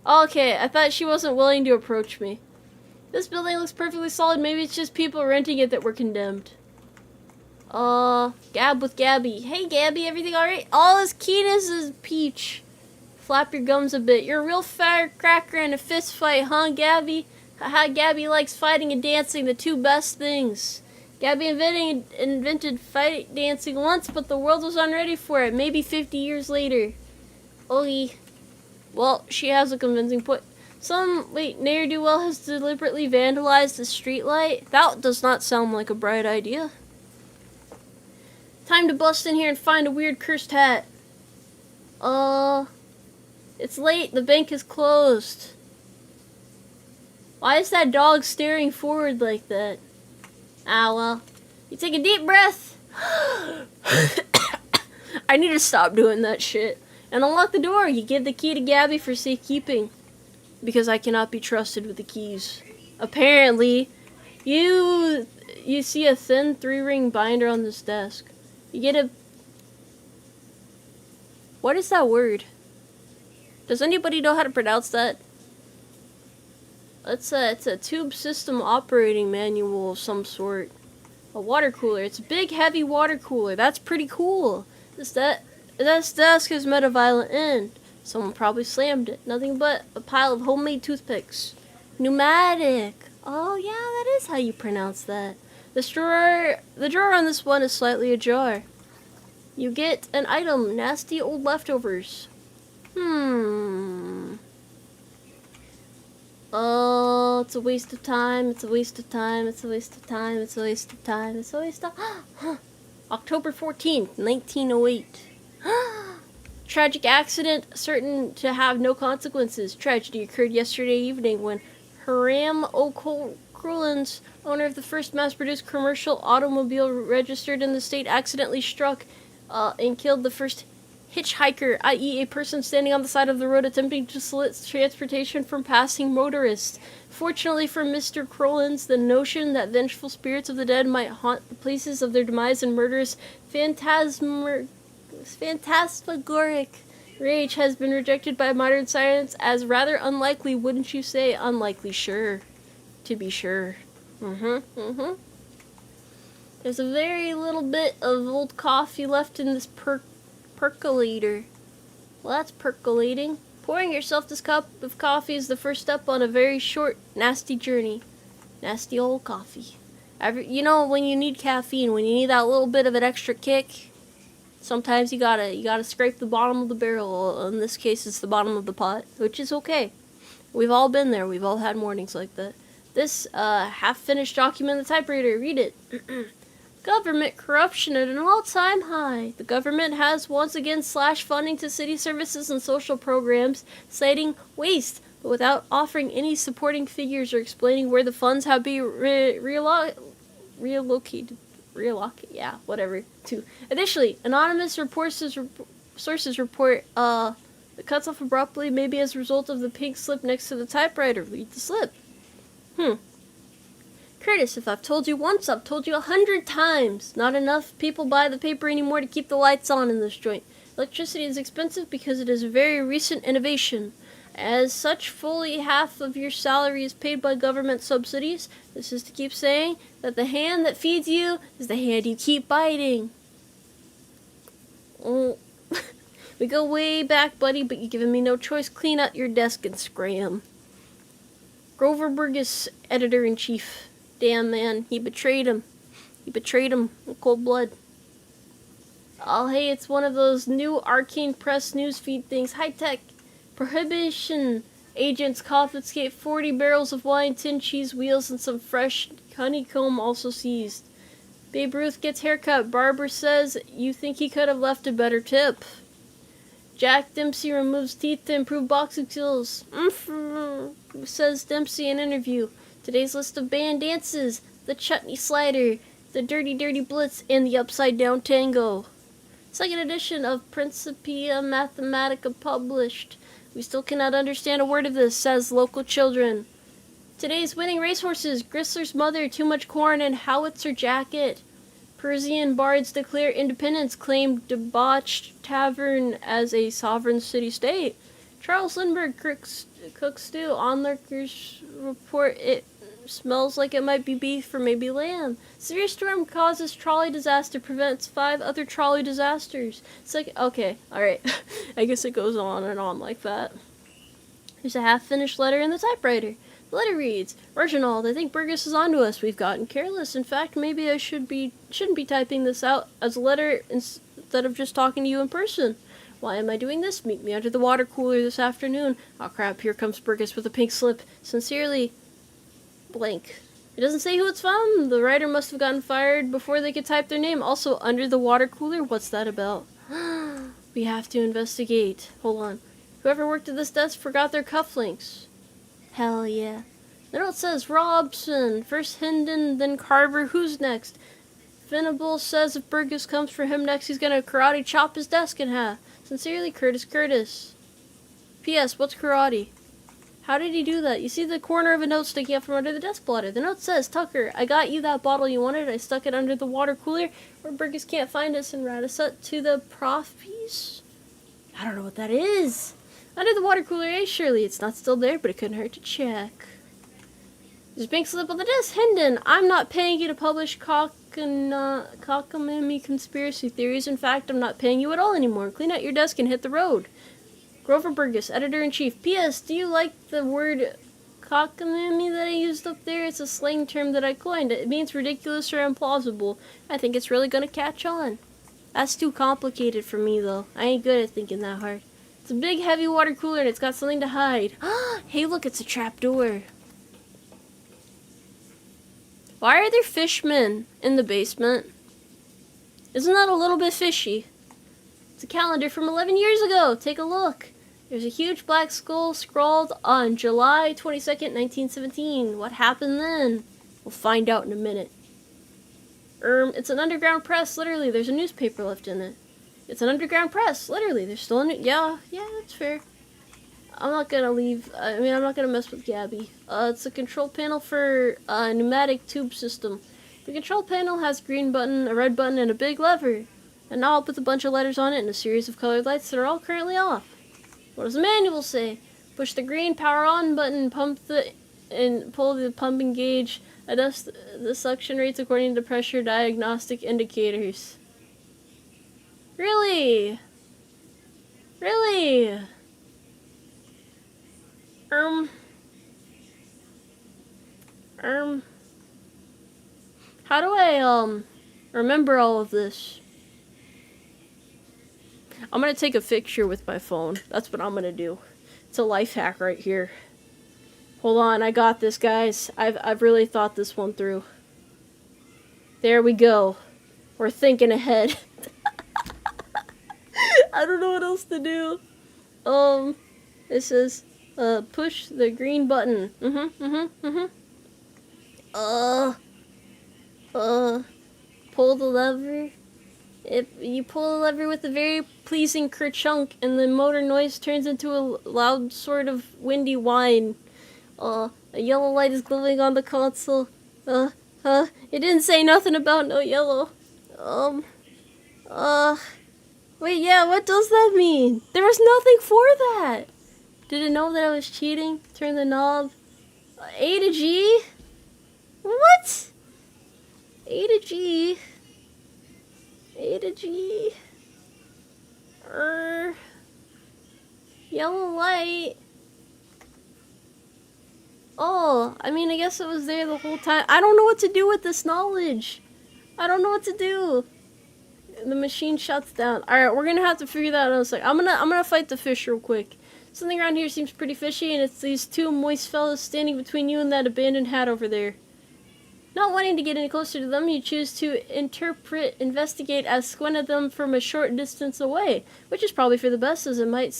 Oh, okay, I thought she wasn't willing to approach me. This building looks perfectly solid. Maybe it's just people renting it that were condemned. Gab with Gabby. Hey, Gabby, everything alright? All as keen as a peach. Flap your gums a bit. You're a real firecracker in a fist fight, huh, Gabby? Haha, Gabby likes fighting and dancing, the two best things. Gabby invented fight dancing once, but the world was unready for it. Maybe 50 years later. Oy. Well, she has a convincing point. Ne'er-do-well has deliberately vandalized the streetlight? That does not sound like a bright idea. Time to bust in here and find a weird cursed hat. It's late. The bank is closed. Why is that dog staring forward like that? Ah, well. You take a deep breath. I need to stop doing that shit. And unlock the door. You give the key to Gabby for safekeeping. Because I cannot be trusted with the keys. Apparently, you see a thin 3-ring binder on this desk. You get a... What is that word? Does anybody know how to pronounce that? It's a tube system operating manual of some sort. A water cooler. It's a big, heavy water cooler. That's pretty cool. This desk has met a violent end. Someone probably slammed it. Nothing but a pile of homemade toothpicks. Pneumatic. Oh yeah, that is how you pronounce that. The drawer on this one is slightly ajar. You get an item. Nasty old leftovers. Oh, it's a waste of time. It's a waste of time. It's a waste of time. It's a waste of time. It's a waste of... October 14th, 1908. Tragic accident, certain to have no consequences. Tragedy occurred yesterday evening when Hiram O'Crollins, owner of the first mass-produced commercial automobile registered in the state, accidentally struck and killed the first hitchhiker, i.e. a person standing on the side of the road attempting to solicit transportation from passing motorists. Fortunately for Mr. Crollins, the notion that vengeful spirits of the dead might haunt the places of their demise and murderous phantasmagoric rage has been rejected by modern science as rather unlikely, wouldn't you say? Unlikely, sure. To be sure. There's a very little bit of old coffee left in this percolator. Well, that's percolating. Pouring yourself this cup of coffee is the first step on a very short, nasty journey. Nasty old coffee. You know, when you need caffeine, when you need that little bit of an extra kick, sometimes you gotta scrape the bottom of the barrel. In this case, it's the bottom of the pot, which is okay. We've all been there. We've all had mornings like that. This half-finished document in the typewriter. Read it. Government corruption at an all-time high. The government has once again slashed funding to city services and social programs, citing waste, but without offering any supporting figures or explaining where the funds have been relocated. Yeah, whatever. To additionally, anonymous sources report it cuts off abruptly, maybe as a result of the pink slip next to the typewriter. Read the slip. Curtis, if I've told you once, I've told you 100 times. Not enough people buy the paper anymore to keep the lights on in this joint. Electricity is expensive because it is a very recent innovation. As such, fully half of your salary is paid by government subsidies. This is to keep saying that the hand that feeds you is the hand you keep biting. Oh. We go way back, buddy, but you've given me no choice. Clean out your desk and scram. Grover Burgess, editor-in-chief. Damn, man, he betrayed him. He betrayed him in cold blood. Oh, hey, it's one of those new arcane press newsfeed things. High-tech. Prohibition agents confiscate 40 barrels of wine, tin cheese wheels, and some fresh honeycomb also seized. Babe Ruth gets haircut. Barber says you think he could have left a better tip. Jack Dempsey removes teeth to improve boxing skills. Says Dempsey in interview. Today's list of banned dances: the chutney slider, the dirty dirty blitz, and the upside down tango. Second edition of Principia Mathematica published. We still cannot understand a word of this, says local children. Today's winning racehorses: Gristler's mother, too much corn, and howitzer jacket. Persian bards declare independence, claim debauched tavern as a sovereign city-state. Charles Lindbergh cooks stew. Onlookers report it Smells like it might be beef or maybe lamb. Severe storm causes trolley disaster, prevents 5 other trolley disasters. It's like, okay, alright. I guess it goes on and on like that. There's a half-finished letter in the typewriter. The letter reads, Reginald, I think Burgess is onto us. We've gotten careless. In fact, maybe I shouldn't be typing this out as a letter instead of just talking to you in person. Why am I doing this? Meet me under the water cooler this afternoon. Oh crap, here comes Burgess with a pink slip. Sincerely, blank. It doesn't say who it's from. The writer must have gotten fired before they could type their name. Also, under the water cooler? What's that about? We have to investigate. Hold on. Whoever worked at this desk forgot their cufflinks. Hell yeah. The note says Robson, first Hendon, then Carver. Who's next? Venable says if Burgess comes for him next, he's gonna karate chop his desk in half. Sincerely, Curtis. P.S. What's karate? How did he do that? You see the corner of a note sticking up from under the desk blotter. The note says, Tucker, I got you that bottle you wanted. I stuck it under the water cooler where Burgess can't find us and rat us up to the prof piece. I don't know what that is. Under the water cooler, eh? Surely it's not still there, but it couldn't hurt to check. There's a pink slip on the desk. Hendon, I'm not paying you to publish cockamamie conspiracy theories. In fact, I'm not paying you at all anymore. Clean out your desk and hit the road. Grover Burgess, Editor-in-Chief. P.S. Do you like the word cockamamie that I used up there? It's a slang term that I coined. It means ridiculous or implausible. I think it's really gonna catch on. That's too complicated for me, though. I ain't good at thinking that hard. It's a big, heavy water cooler, and it's got something to hide. Hey, look, it's a trap door. Why are there fishmen in the basement? Isn't that a little bit fishy? It's a calendar from 11 years ago. Take a look. There's a huge black skull scrawled on July 22nd, 1917. What happened then? We'll find out in a minute. It's an underground press, literally. There's a newspaper left in it. It's an underground press, literally. There's still a yeah, that's fair. I'm not gonna leave. I'm not gonna mess with Gabby. It's a control panel for a pneumatic tube system. The control panel has a green button, a red button, and a big lever. And now I'll put a bunch of letters on it and a series of colored lights that are all currently off. What does the manual say? Push the green power on button, and pull the pumping gauge. Adjust the suction rates according to pressure diagnostic indicators. Really? Really? How do I, remember all of this? I'm gonna take a picture with my phone. That's what I'm gonna do. It's a life hack right here. Hold on, I got this, guys. I've really thought this one through. There we go. We're thinking ahead. I don't know what else to do. It says, push the green button. Pull the lever. If you pull the lever with a very pleasing kerchunk, and the motor noise turns into a loud sort of windy whine. A yellow light is glowing on the console. It didn't say nothing about no yellow. Wait, yeah, what does that mean? There was nothing for that. Did it know that I was cheating? Turn the knob. A to G? What? A to G. A to G. Yellow light. Oh, I guess it was there the whole time. I don't know what to do with this knowledge. I don't know what to do. The machine shuts down. Alright, we're gonna have to figure that out in a sec. I'm gonna fight the fish real quick. Something around here seems pretty fishy, and it's these two moist fellows standing between you and that abandoned hat over there. Not wanting to get any closer to them, you choose to investigate as squint at them from a short distance away, which is probably for the best, as it might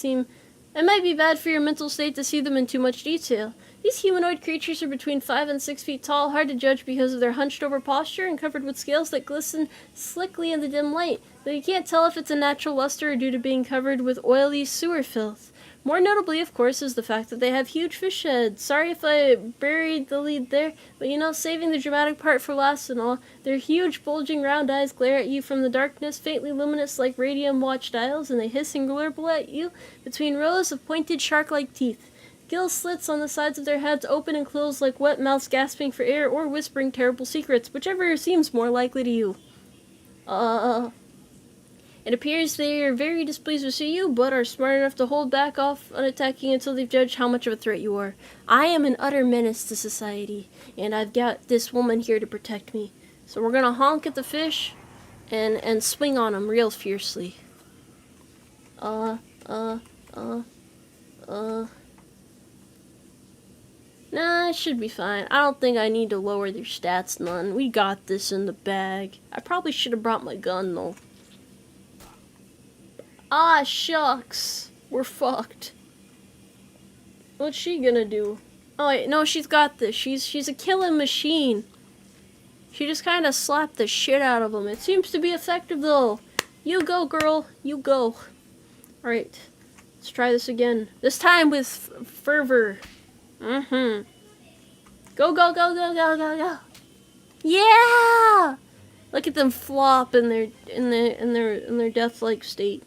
be bad for your mental state to see them in too much detail. These humanoid creatures are between 5 and 6 feet tall, hard to judge because of their hunched-over posture and covered with scales that glisten slickly in the dim light, though you can't tell if it's a natural luster or due to being covered with oily sewer filth. More notably, of course, is the fact that they have huge fish heads. Sorry if I buried the lead there, but saving the dramatic part for last and all, their huge, bulging round eyes glare at you from the darkness, faintly luminous like radium watch dials, and they hiss and glurble at you between rows of pointed shark-like teeth. Gill slits on the sides of their heads open and close like wet mouths gasping for air or whispering terrible secrets, whichever seems more likely to you. It appears they are very displeased to see you, but are smart enough to hold back off on attacking until they've judged how much of a threat you are. I am an utter menace to society, and I've got this woman here to protect me. So we're gonna honk at the fish, and swing on them real fiercely. Nah, it should be fine. I don't think I need to lower their stats none. We got this in the bag. I probably should have brought my gun, though. Ah, shucks. We're fucked. What's she gonna do? Oh, wait, no, she's got this. She's a killing machine. She just kind of slapped the shit out of him. It seems to be effective, though. You go, girl. You go. Alright. Let's try this again. This time with fervor. Go, go, go, go, go, go, go. Yeah! Look at them flop in their death-like state.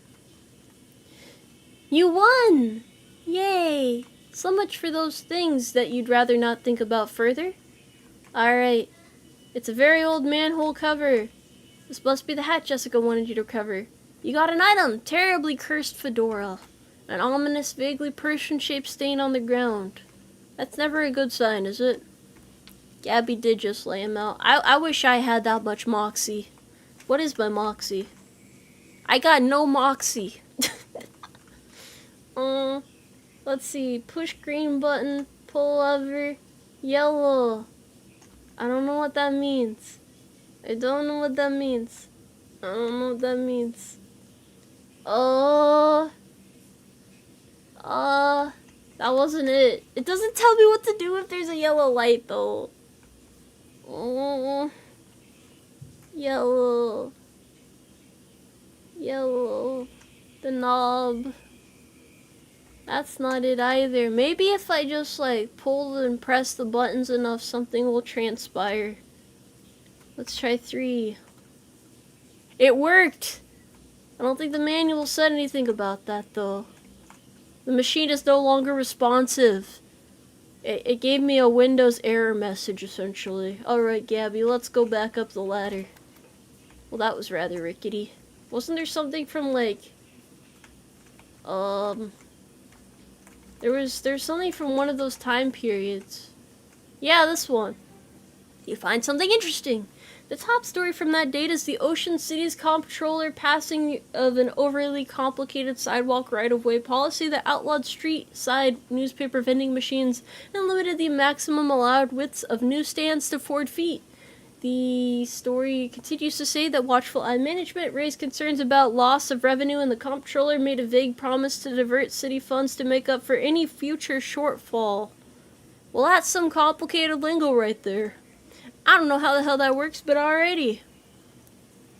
You won! Yay! So much for those things that you'd rather not think about further. Alright. It's a very old manhole cover. This must be the hat Jessica wanted you to recover. You got an item! Terribly cursed fedora. An ominous, vaguely Persian-shaped stain on the ground. That's never a good sign, is it? Gabby did just lay him out. I wish I had that much moxie. What is my moxie? I got no moxie. Let's see. Push green button. Pull lever. Yellow. I don't know what that means. I don't know what that means. I don't know what that means. That wasn't it. It doesn't tell me what to do if there's a yellow light, though. Yellow. Yellow. The knob. That's not it either. Maybe if I just, like, pull and press the buttons enough, something will transpire. Let's try 3. It worked! I don't think the manual said anything about that, though. The machine is no longer responsive. It gave me a Windows error message, essentially. Alright, Gabby, let's go back up the ladder. Well, that was rather rickety. Wasn't there something from, like... There's something from one of those time periods. Yeah, this one. You find something interesting. The top story from that date is the Ocean City's comptroller passing of an overly complicated sidewalk right-of-way policy that outlawed street-side newspaper vending machines and limited the maximum allowed widths of newsstands to 4 feet. The story continues to say that watchful eye management raised concerns about loss of revenue, and the comptroller made a vague promise to divert city funds to make up for any future shortfall. Well, that's some complicated lingo right there. I don't know how the hell that works, but alrighty.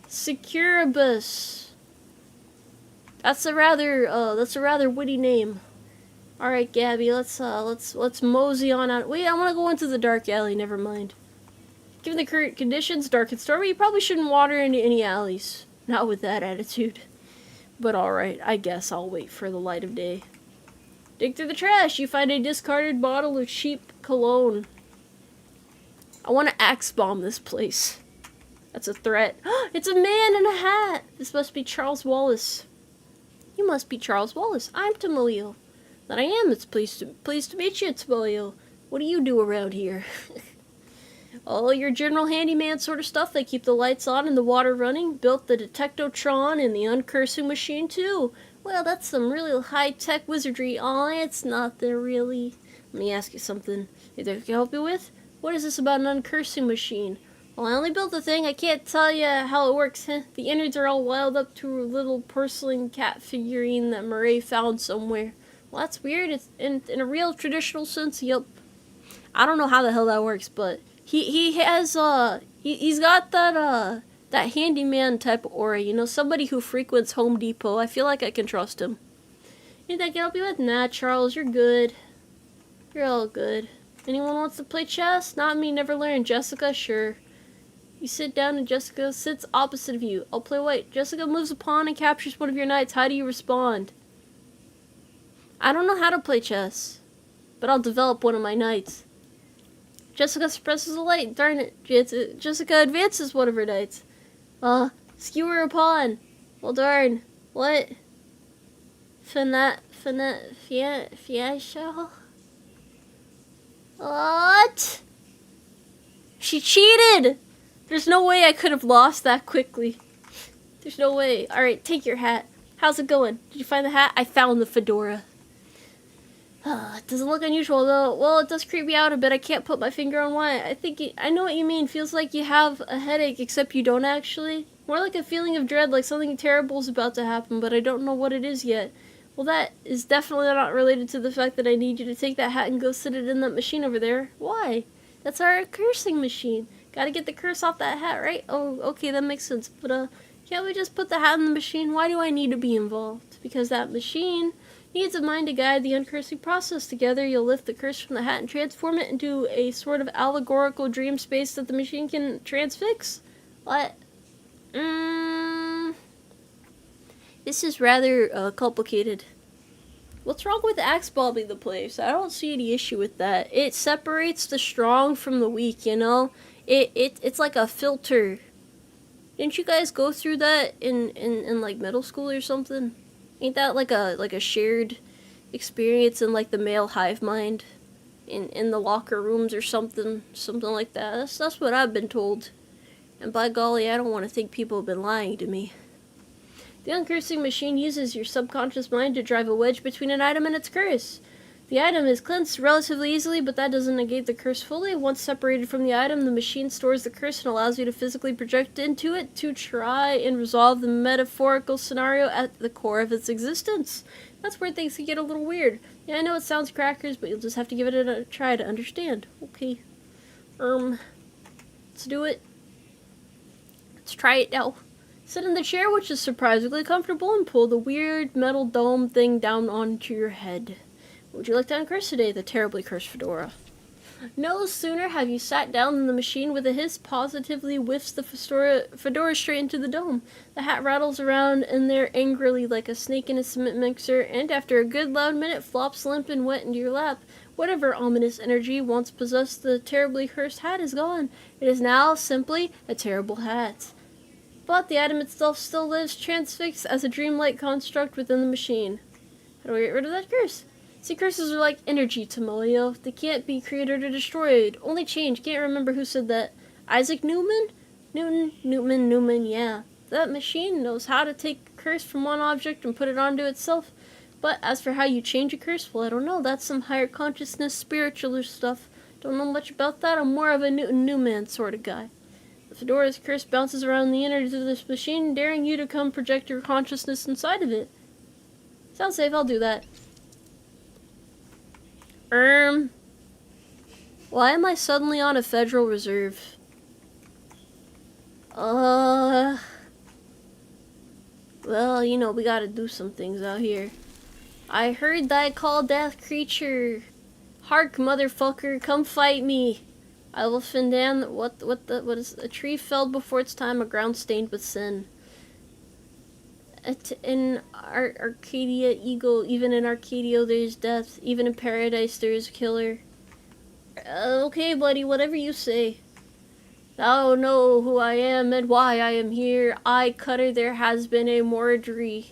Securibus. That's a rather witty name. Alright, Gabby, let's mosey on out. Wait, I want to go into the dark alley, never mind. Given the current conditions, dark and stormy, you probably shouldn't water into any alleys. Not with that attitude. But alright, I guess I'll wait for the light of day. Dig through the trash, you find a discarded bottle of cheap cologne. I want to axe bomb this place. That's a threat. It's a man in a hat! This must be Charles Wallace. You must be Charles Wallace. I'm Tomoe. That I am. It's pleased to meet you, Tomoe. What do you do around here? Oh, your general handyman sort of stuff. They keep the lights on and the water running. Built the detectotron and the uncursing machine, too. Well, that's some really high-tech wizardry. Aw, it's not there, really. Let me ask you something. Either I can help you with? What is this about an uncursing machine? Well, I only built the thing. I can't tell you how it works. The innards are all wild up to a little porcelain cat figurine that Mare found somewhere. Well, that's weird. It's in a real traditional sense. Yup. I don't know how the hell that works, but he has he's got that handyman type of aura. You know, somebody who frequents Home Depot. I feel like I can trust him. Anything I can help you with? Nah, Charles, you're good. You're all good. Anyone wants to play chess? Not me, never learned. Jessica, sure. You sit down and Jessica sits opposite of you. I'll play white. Jessica moves a pawn and captures one of your knights. How do you respond? I don't know how to play chess. but I'll develop one of my nights. Jessica suppresses the light. Darn it. Jessica advances one of her nights. Skewer a pawn. Well, darn. What? Fiasco? What? She cheated! There's no way I could have lost that quickly. There's no way. Alright, take your hat. How's it going? Did you find the hat? I found the fedora. It doesn't look unusual, though. Well, it does creep me out a bit. I can't put my finger on why. I know what you mean. Feels like you have a headache, except you don't actually. More like a feeling of dread, like something terrible is about to happen, but I don't know what it is yet. Well, that is definitely not related to the fact that I need you to take that hat and go sit it in that machine over there. Why? That's our cursing machine. Gotta get the curse off that hat, right? Oh, okay, that makes sense. But, can't we just put the hat in the machine? Why do I need to be involved? Because that machine needs a mind to guide the uncursing process. Together, you'll lift the curse from the hat and transform it into a sort of allegorical dream space that the machine can transfix. What? This is rather, complicated. What's wrong with axe bombing the place? I don't see any issue with that. It separates the strong from the weak, you know? It's like a filter. Didn't you guys go through that in like middle school or something? Ain't that like a shared experience in like the male hive mind? In the locker rooms or something like that. That's what I've been told. And by golly, I don't want to think people have been lying to me. The uncursing machine uses your subconscious mind to drive a wedge between an item and its curse. The item is cleansed relatively easily, but that doesn't negate the curse fully. Once separated from the item, the machine stores the curse and allows you to physically project into it to try and resolve the metaphorical scenario at the core of its existence. That's where things can get a little weird. Yeah, I know it sounds crackers, but you'll just have to give it a try to understand. Okay. Let's do it. Let's try it now. Sit in the chair, which is surprisingly comfortable, and pull the weird metal dome thing down onto your head. What would you like to uncurse today? The terribly cursed fedora. No sooner have you sat down than the machine with a hiss positively whiffs the fedora straight into the dome. The hat rattles around in there angrily like a snake in a cement mixer, and after a good loud minute flops limp and wet into your lap. Whatever ominous energy once possessed the terribly cursed hat is gone. It is now simply a terrible hat. But the item itself still lives transfixed as a dreamlike construct within the machine. How do we get rid of that curse? See, curses are like energy, Tomoe. They can't be created or destroyed. Only change. Can't remember who said that. Isaac Newman? Newman, yeah. That machine knows how to take a curse from one object and put it onto itself. But as for how you change a curse, well, I don't know. That's some higher consciousness, spiritual stuff. Don't know much about that. I'm more of a Newman sort of guy. The fedora's curse bounces around the innards of this machine, daring you to come project your consciousness inside of it. Sounds safe, I'll do that. Why am I suddenly on a Federal Reserve? Well, you know, we gotta do some things out here. I heard thy call, death creature. Hark, motherfucker, come fight me. I will Findan, what is a tree felled before its time, a ground stained with sin. In Arcadia, Eagle, even in Arcadia there's death, even in paradise there is a killer. Okay, buddy, whatever you say. Thou know who I am and why I am here. I, Cutter, there has been a Mordry.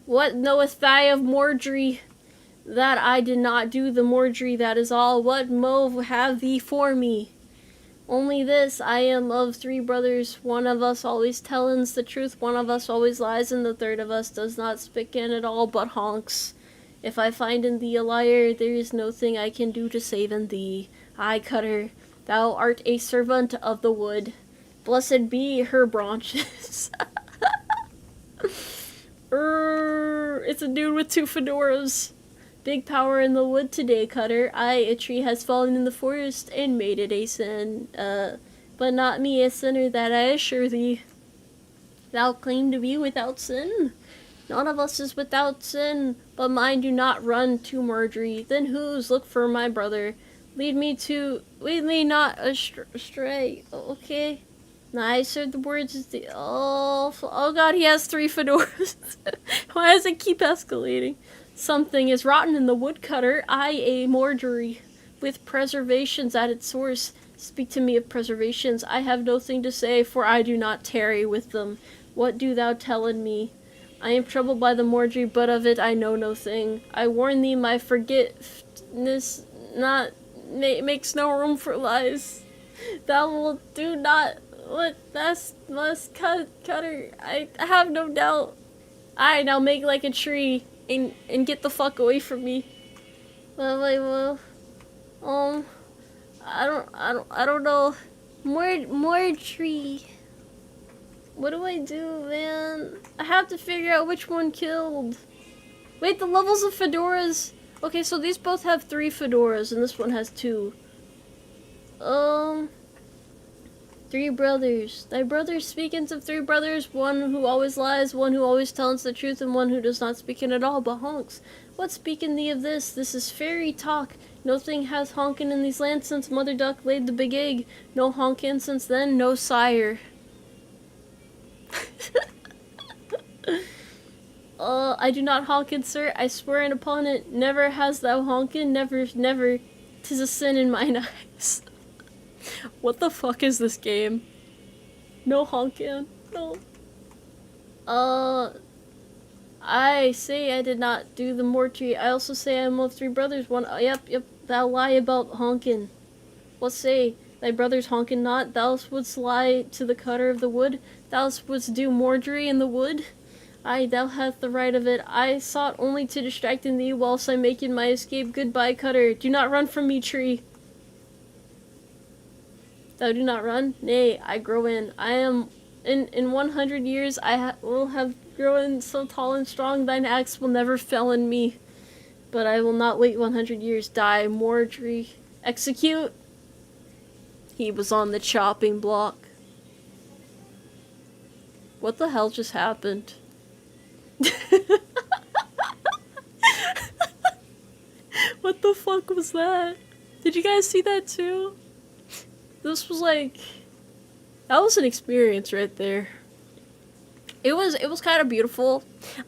What knowest thou of Mordry? That I did not do the Mordry, that is all. What move have thee for me? Only this, I am of 3 brothers. One of us always tellins the truth, one of us always lies, and the third of us does not speak in at all, but honks. If I find in thee a liar, there is no thing I can do to save in thee. I, Cutter, thou art a servant of the wood. Blessed be her branches. It's a dude with 2 fedoras. Big power in the wood today, Cutter. Aye, a tree has fallen in the forest and made it a sin. But not me, a sinner, that I assure thee. Thou claim to be without sin? None of us is without sin, but mine do not run to Mordry. Then whose? Look for my brother. Lead me not astray. Okay. Nice are the words of the... Oh god, he has 3 fedoras. Why does it keep escalating? Something is rotten in the woodcutter. I, a Marjorie, with preservations at its source. Speak to me of preservations. I have no thing to say, for I do not tarry with them. What do thou tellin me? I am troubled by the Marjorie, but of it I know no thing. I warn thee, my forgetfulness not makes no room for lies. Thou wilt do not what thou must cutter. I have no doubt. I now make like a tree and get the fuck away from me. Well, I don't know. More tree. What do I do, man? I have to figure out which one killed. Wait, the levels of fedoras. Okay, so these both have 3 fedoras, and this one has 2. 3 brothers. Thy brothers speakings of 3 brothers, one who always lies, one who always tells the truth, and one who does not speak in at all, but honks. What speaking thee of this? This is fairy talk. No thing has honkin' in these lands since Mother Duck laid the big egg. No honkin' since then, no sire. I do not honkin', sir. I swear it upon it. Never has thou honkin', never, 'tis a sin in mine eyes. What the fuck is this game? No honkin', no. I say I did not do the mortuary. I also say I am of 3 brothers. One, yep, thou lie about honkin'. What say? Thy brothers honkin' not. Thou wouldst lie to the cutter of the wood. Thou wouldst do mortuary in the wood. Aye, thou hast the right of it. I sought only to distract in thee whilst I making my escape. Goodbye, cutter. Do not run from me, tree. Thou do not run? Nay, I grow in. I am in 100 years I will have grown so tall and strong thine axe will never fell in me. But I will not wait 100 years. Die, Marjorie. Execute. He was on the chopping block. What the hell just happened? What the fuck was that? Did you guys see that too? This was like, that was an experience right there. It was kind of beautiful.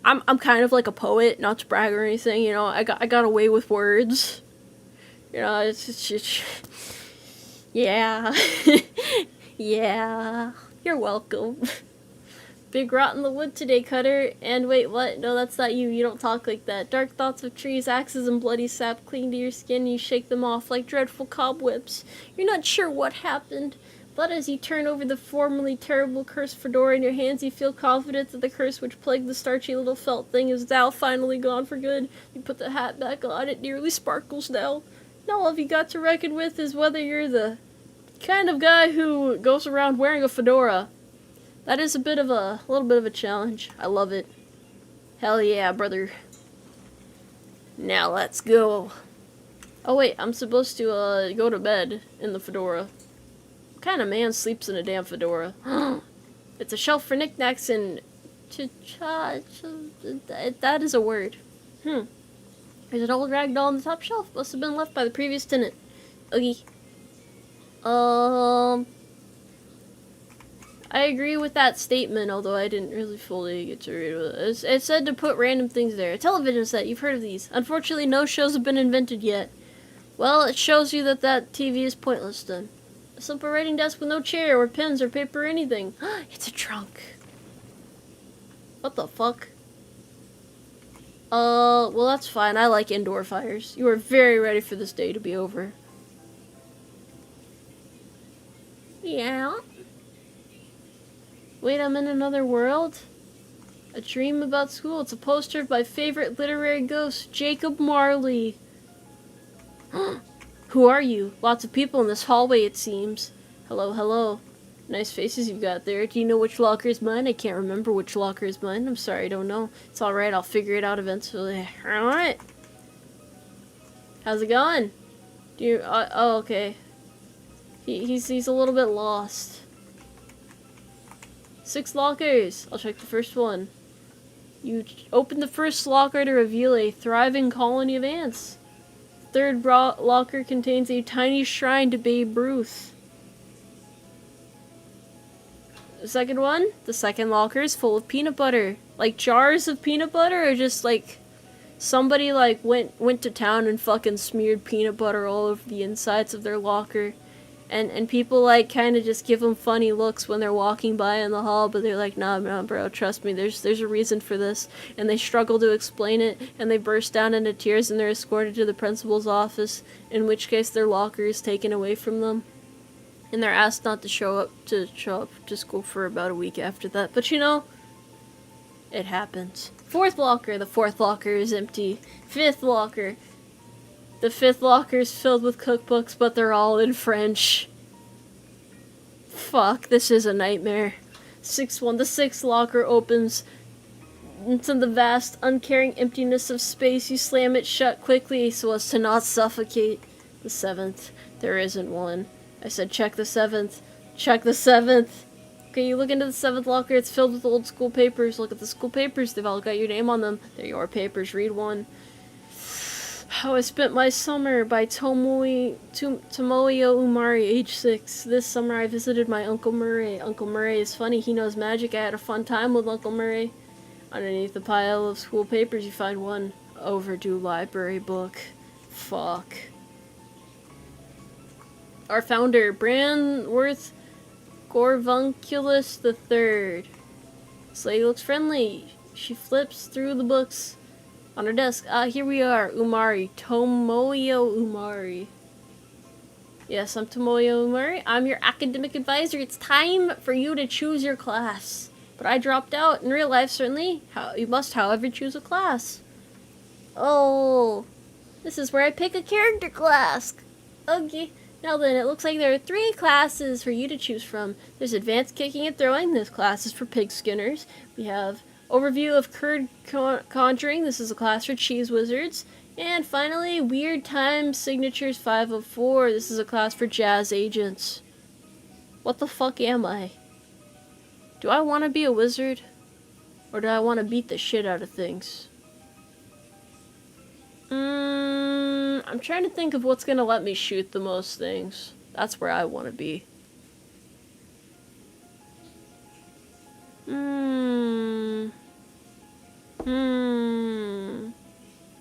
I'm kind of like a poet, not to brag or anything, you know. I got away with words. You know, it's just yeah. Yeah. You're welcome. Big rot in the wood today, cutter. And wait, what? No, that's not you. You don't talk like that. Dark thoughts of trees, axes, and bloody sap cling to your skin. You shake them off like dreadful cobwebs. You're not sure what happened. But as you turn over the formerly terrible cursed fedora in your hands, you feel confident that the curse which plagued the starchy little felt thing is now finally gone for good. You put the hat back on. It nearly sparkles now. Now all you got to reckon with is whether you're the kind of guy who goes around wearing a fedora. That is a little bit of a challenge. I love it. Hell yeah, brother. Now let's go. Oh wait, I'm supposed to go to bed in the fedora. What kind of man sleeps in a damn fedora? It's a shelf for knickknacks and that is a word. There's an old rag doll on the top shelf. Must have been left by the previous tenant. Okay. I agree with that statement, although I didn't really fully get to read it. It said to put random things there. A television set, you've heard of these. Unfortunately, no shows have been invented yet. Well, it shows you that TV is pointless then. A simple writing desk with no chair or pens or paper or anything. It's a trunk. What the fuck? Well that's fine. I like indoor fires. You are very ready for this day to be over. Yeah. Wait, I'm in another world? A dream about school. It's a poster of my favorite literary ghost, Jacob Marley. Who are you? Lots of people in this hallway, it seems. Hello, hello. Nice faces you've got there. Do you know which locker is mine? I can't remember which locker is mine. I'm sorry, I don't know. It's alright, I'll figure it out eventually. Alright. How's it going? Do you, oh, okay. He's a little bit lost. 6 lockers. I'll check the first one. You open the first locker to reveal a thriving colony of ants. The third locker contains a tiny shrine to Babe Ruth. The second one? The second locker is full of peanut butter. Like jars of peanut butter or just like somebody like went to town and fucking smeared peanut butter all over the insides of their locker. And people like kind of just give them funny looks when they're walking by in the hall, but they're like, nah, bro, trust me, there's a reason for this. And they struggle to explain it, and they burst down into tears, and they're escorted to the principal's office, in which case their locker is taken away from them. And they're asked not to show up to school for about a week after that. But you know, it happens. Fourth locker, the fourth locker is empty. Fifth locker. The fifth locker is filled with cookbooks, but they're all in French. Fuck, this is a nightmare. Sixth one. The sixth locker opens into the vast, uncaring emptiness of space. You slam it shut quickly so as to not suffocate. The seventh. There isn't one. I said check the seventh. Check the seventh. Okay, you look into the seventh locker. It's filled with old school papers. Look at the school papers. They've all got your name on them. They're your papers. Read one. How I Spent My Summer by Tomoe Umari, age 6. This summer I visited my Uncle Murray. Uncle Murray is funny, he knows magic. I had a fun time with Uncle Murray. Underneath the pile of school papers you find one overdue library book. Fuck. Our founder, Brandworth Gorvunculus III. This lady looks friendly. She flips through the books on her desk. Here we are. Umari. Tomoe Umari. Yes, I'm Tomoe Umari. I'm your academic advisor. It's time for you to choose your class. But I dropped out. In real life, certainly. You must, however, choose a class. Oh. This is where I pick a character class. Okay. Now then, it looks like there are 3 classes for you to choose from. There's Advanced Kicking and Throwing. This class is for pig skinners. We have Overview of Curd Conjuring. This is a class for cheese wizards. And finally, Weird Time Signatures 504. This is a class for jazz agents. What the fuck am I? Do I want to be a wizard? Or do I want to beat the shit out of things? I'm trying to think of what's gonna let me shoot the most things. That's where I want to be.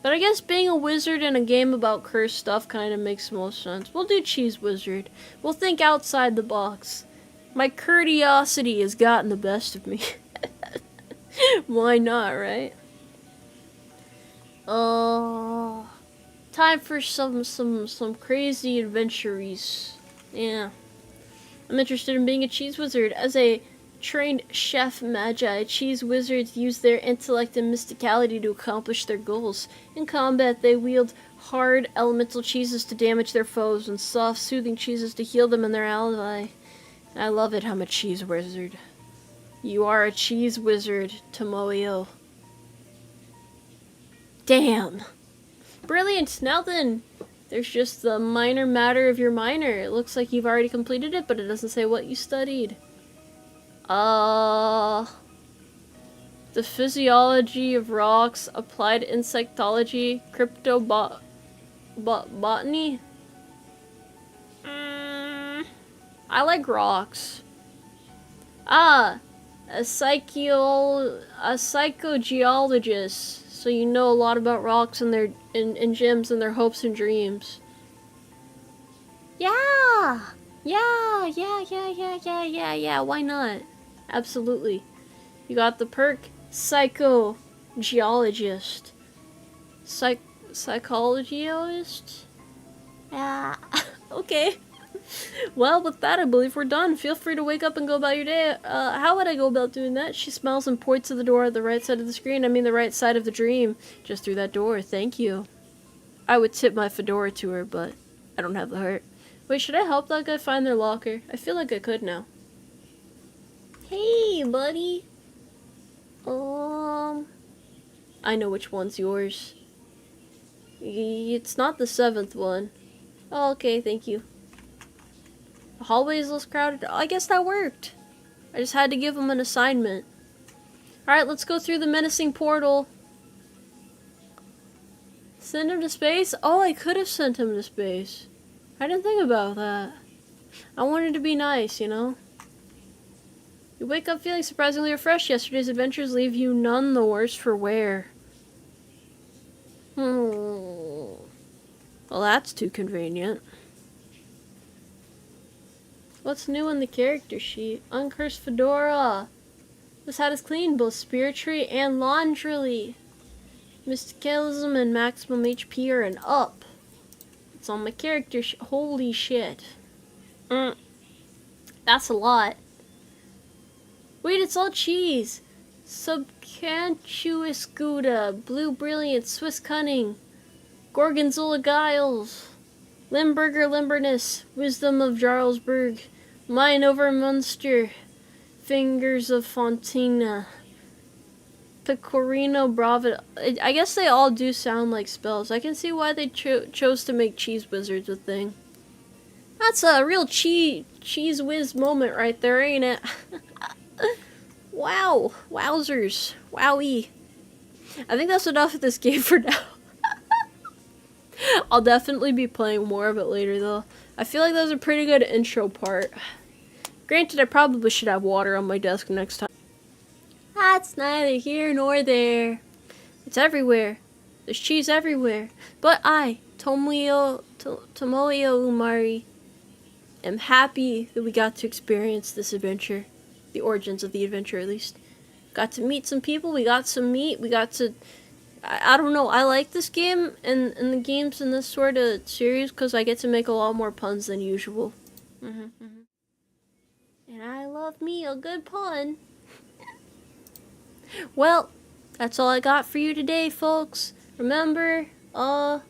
But I guess being a wizard in a game about cursed stuff kind of makes most sense. We'll do cheese wizard. We'll think outside the box. My curiosity has gotten the best of me. Why not, right? Time for some crazy adventures. Yeah. I'm interested in being a cheese wizard. As a trained chef magi, cheese wizards use their intellect and mysticality to accomplish their goals. In combat, they wield hard elemental cheeses to damage their foes and soft, soothing cheeses to heal them and their ally. I love it, I'm a cheese wizard. You are a cheese wizard, Tomoe. Damn. Brilliant. Now then, there's just the minor matter of your minor. It looks like you've already completed it, but it doesn't say what you studied. The physiology of rocks, applied insectology, botany. I like rocks. A psychogeologist. So you know a lot about rocks and their gems and their hopes and dreams. Yeah. Why not? Absolutely. You got the perk, psychogeologist. Psychologist? Yeah. Okay. Well, with that, I believe we're done. Feel free to wake up and go about your day. How would I go about doing that? She smiles and points to the door at the right side of the screen. I mean the right side of the dream. Just through that door. Thank you. I would tip my fedora to her, but I don't have the heart. Wait, should I help that guy find their locker? I feel like I could now. Hey, buddy. I know which one's yours. It's not the 7th one. Oh, okay, thank you. The hallway is less crowded. I guess that worked. I just had to give him an assignment. Alright, let's go through the menacing portal. Send him to space? Oh, I could have sent him to space. I didn't think about that. I wanted to be nice, you know? You wake up feeling surprisingly refreshed. Yesterday's adventures leave you none the worse for wear. Well, that's too convenient. What's new in the character sheet? Uncursed fedora. This hat is clean, both spiritually and laundrily. Mysticalism and maximum HP are an up. It's on my character holy shit. That's a lot. Wait, it's all cheese. Subcantuous Gouda, Blue Brilliant, Swiss Cunning, Gorgonzola Giles, Limburger Limberness, Wisdom of Jarlsberg, Mine over Munster, Fingers of Fontina, Pecorino Brava. I guess they all do sound like spells. I can see why they chose to make Cheese Wizards a thing. That's a real cheese whiz moment right there, ain't it? Wow. Wowzers. Wowie. I think that's enough of this game for now. I'll definitely be playing more of it later, though. I feel like that was a pretty good intro part. Granted, I probably should have water on my desk next time. That's neither here nor there. It's everywhere. There's cheese everywhere. But I, Tomoe Umari, am happy that we got to experience this adventure. The origins of the adventure, at least. Got to meet some people, we got some meat, we got to... I don't know, I like this game and the games in this sort of series because I get to make a lot more puns than usual. And I love me a good pun. Well, that's all I got for you today, folks. Remember, I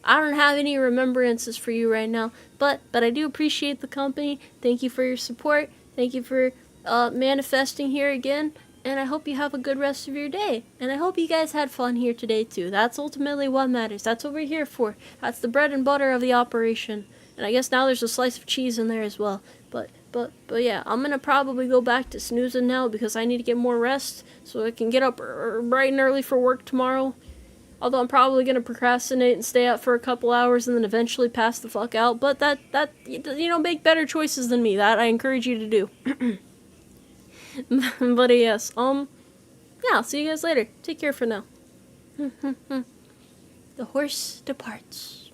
don't have any remembrances for you right now, but I do appreciate the company. Thank you for your support. Thank you for manifesting here again, and I hope you have a good rest of your day. And I hope you guys had fun here today too. That's ultimately what matters. That's what we're here for. That's the bread and butter of the operation. And I guess now there's a slice of cheese in there as well. But yeah, I'm gonna probably go back to snoozing now because I need to get more rest so I can get up bright and early for work tomorrow. Although I'm probably gonna procrastinate and stay out for a couple hours and then eventually pass the fuck out. But that you know, make better choices than me. That I encourage you to do. But yes, yeah, I'll see you guys later. Take care for now. The horse departs.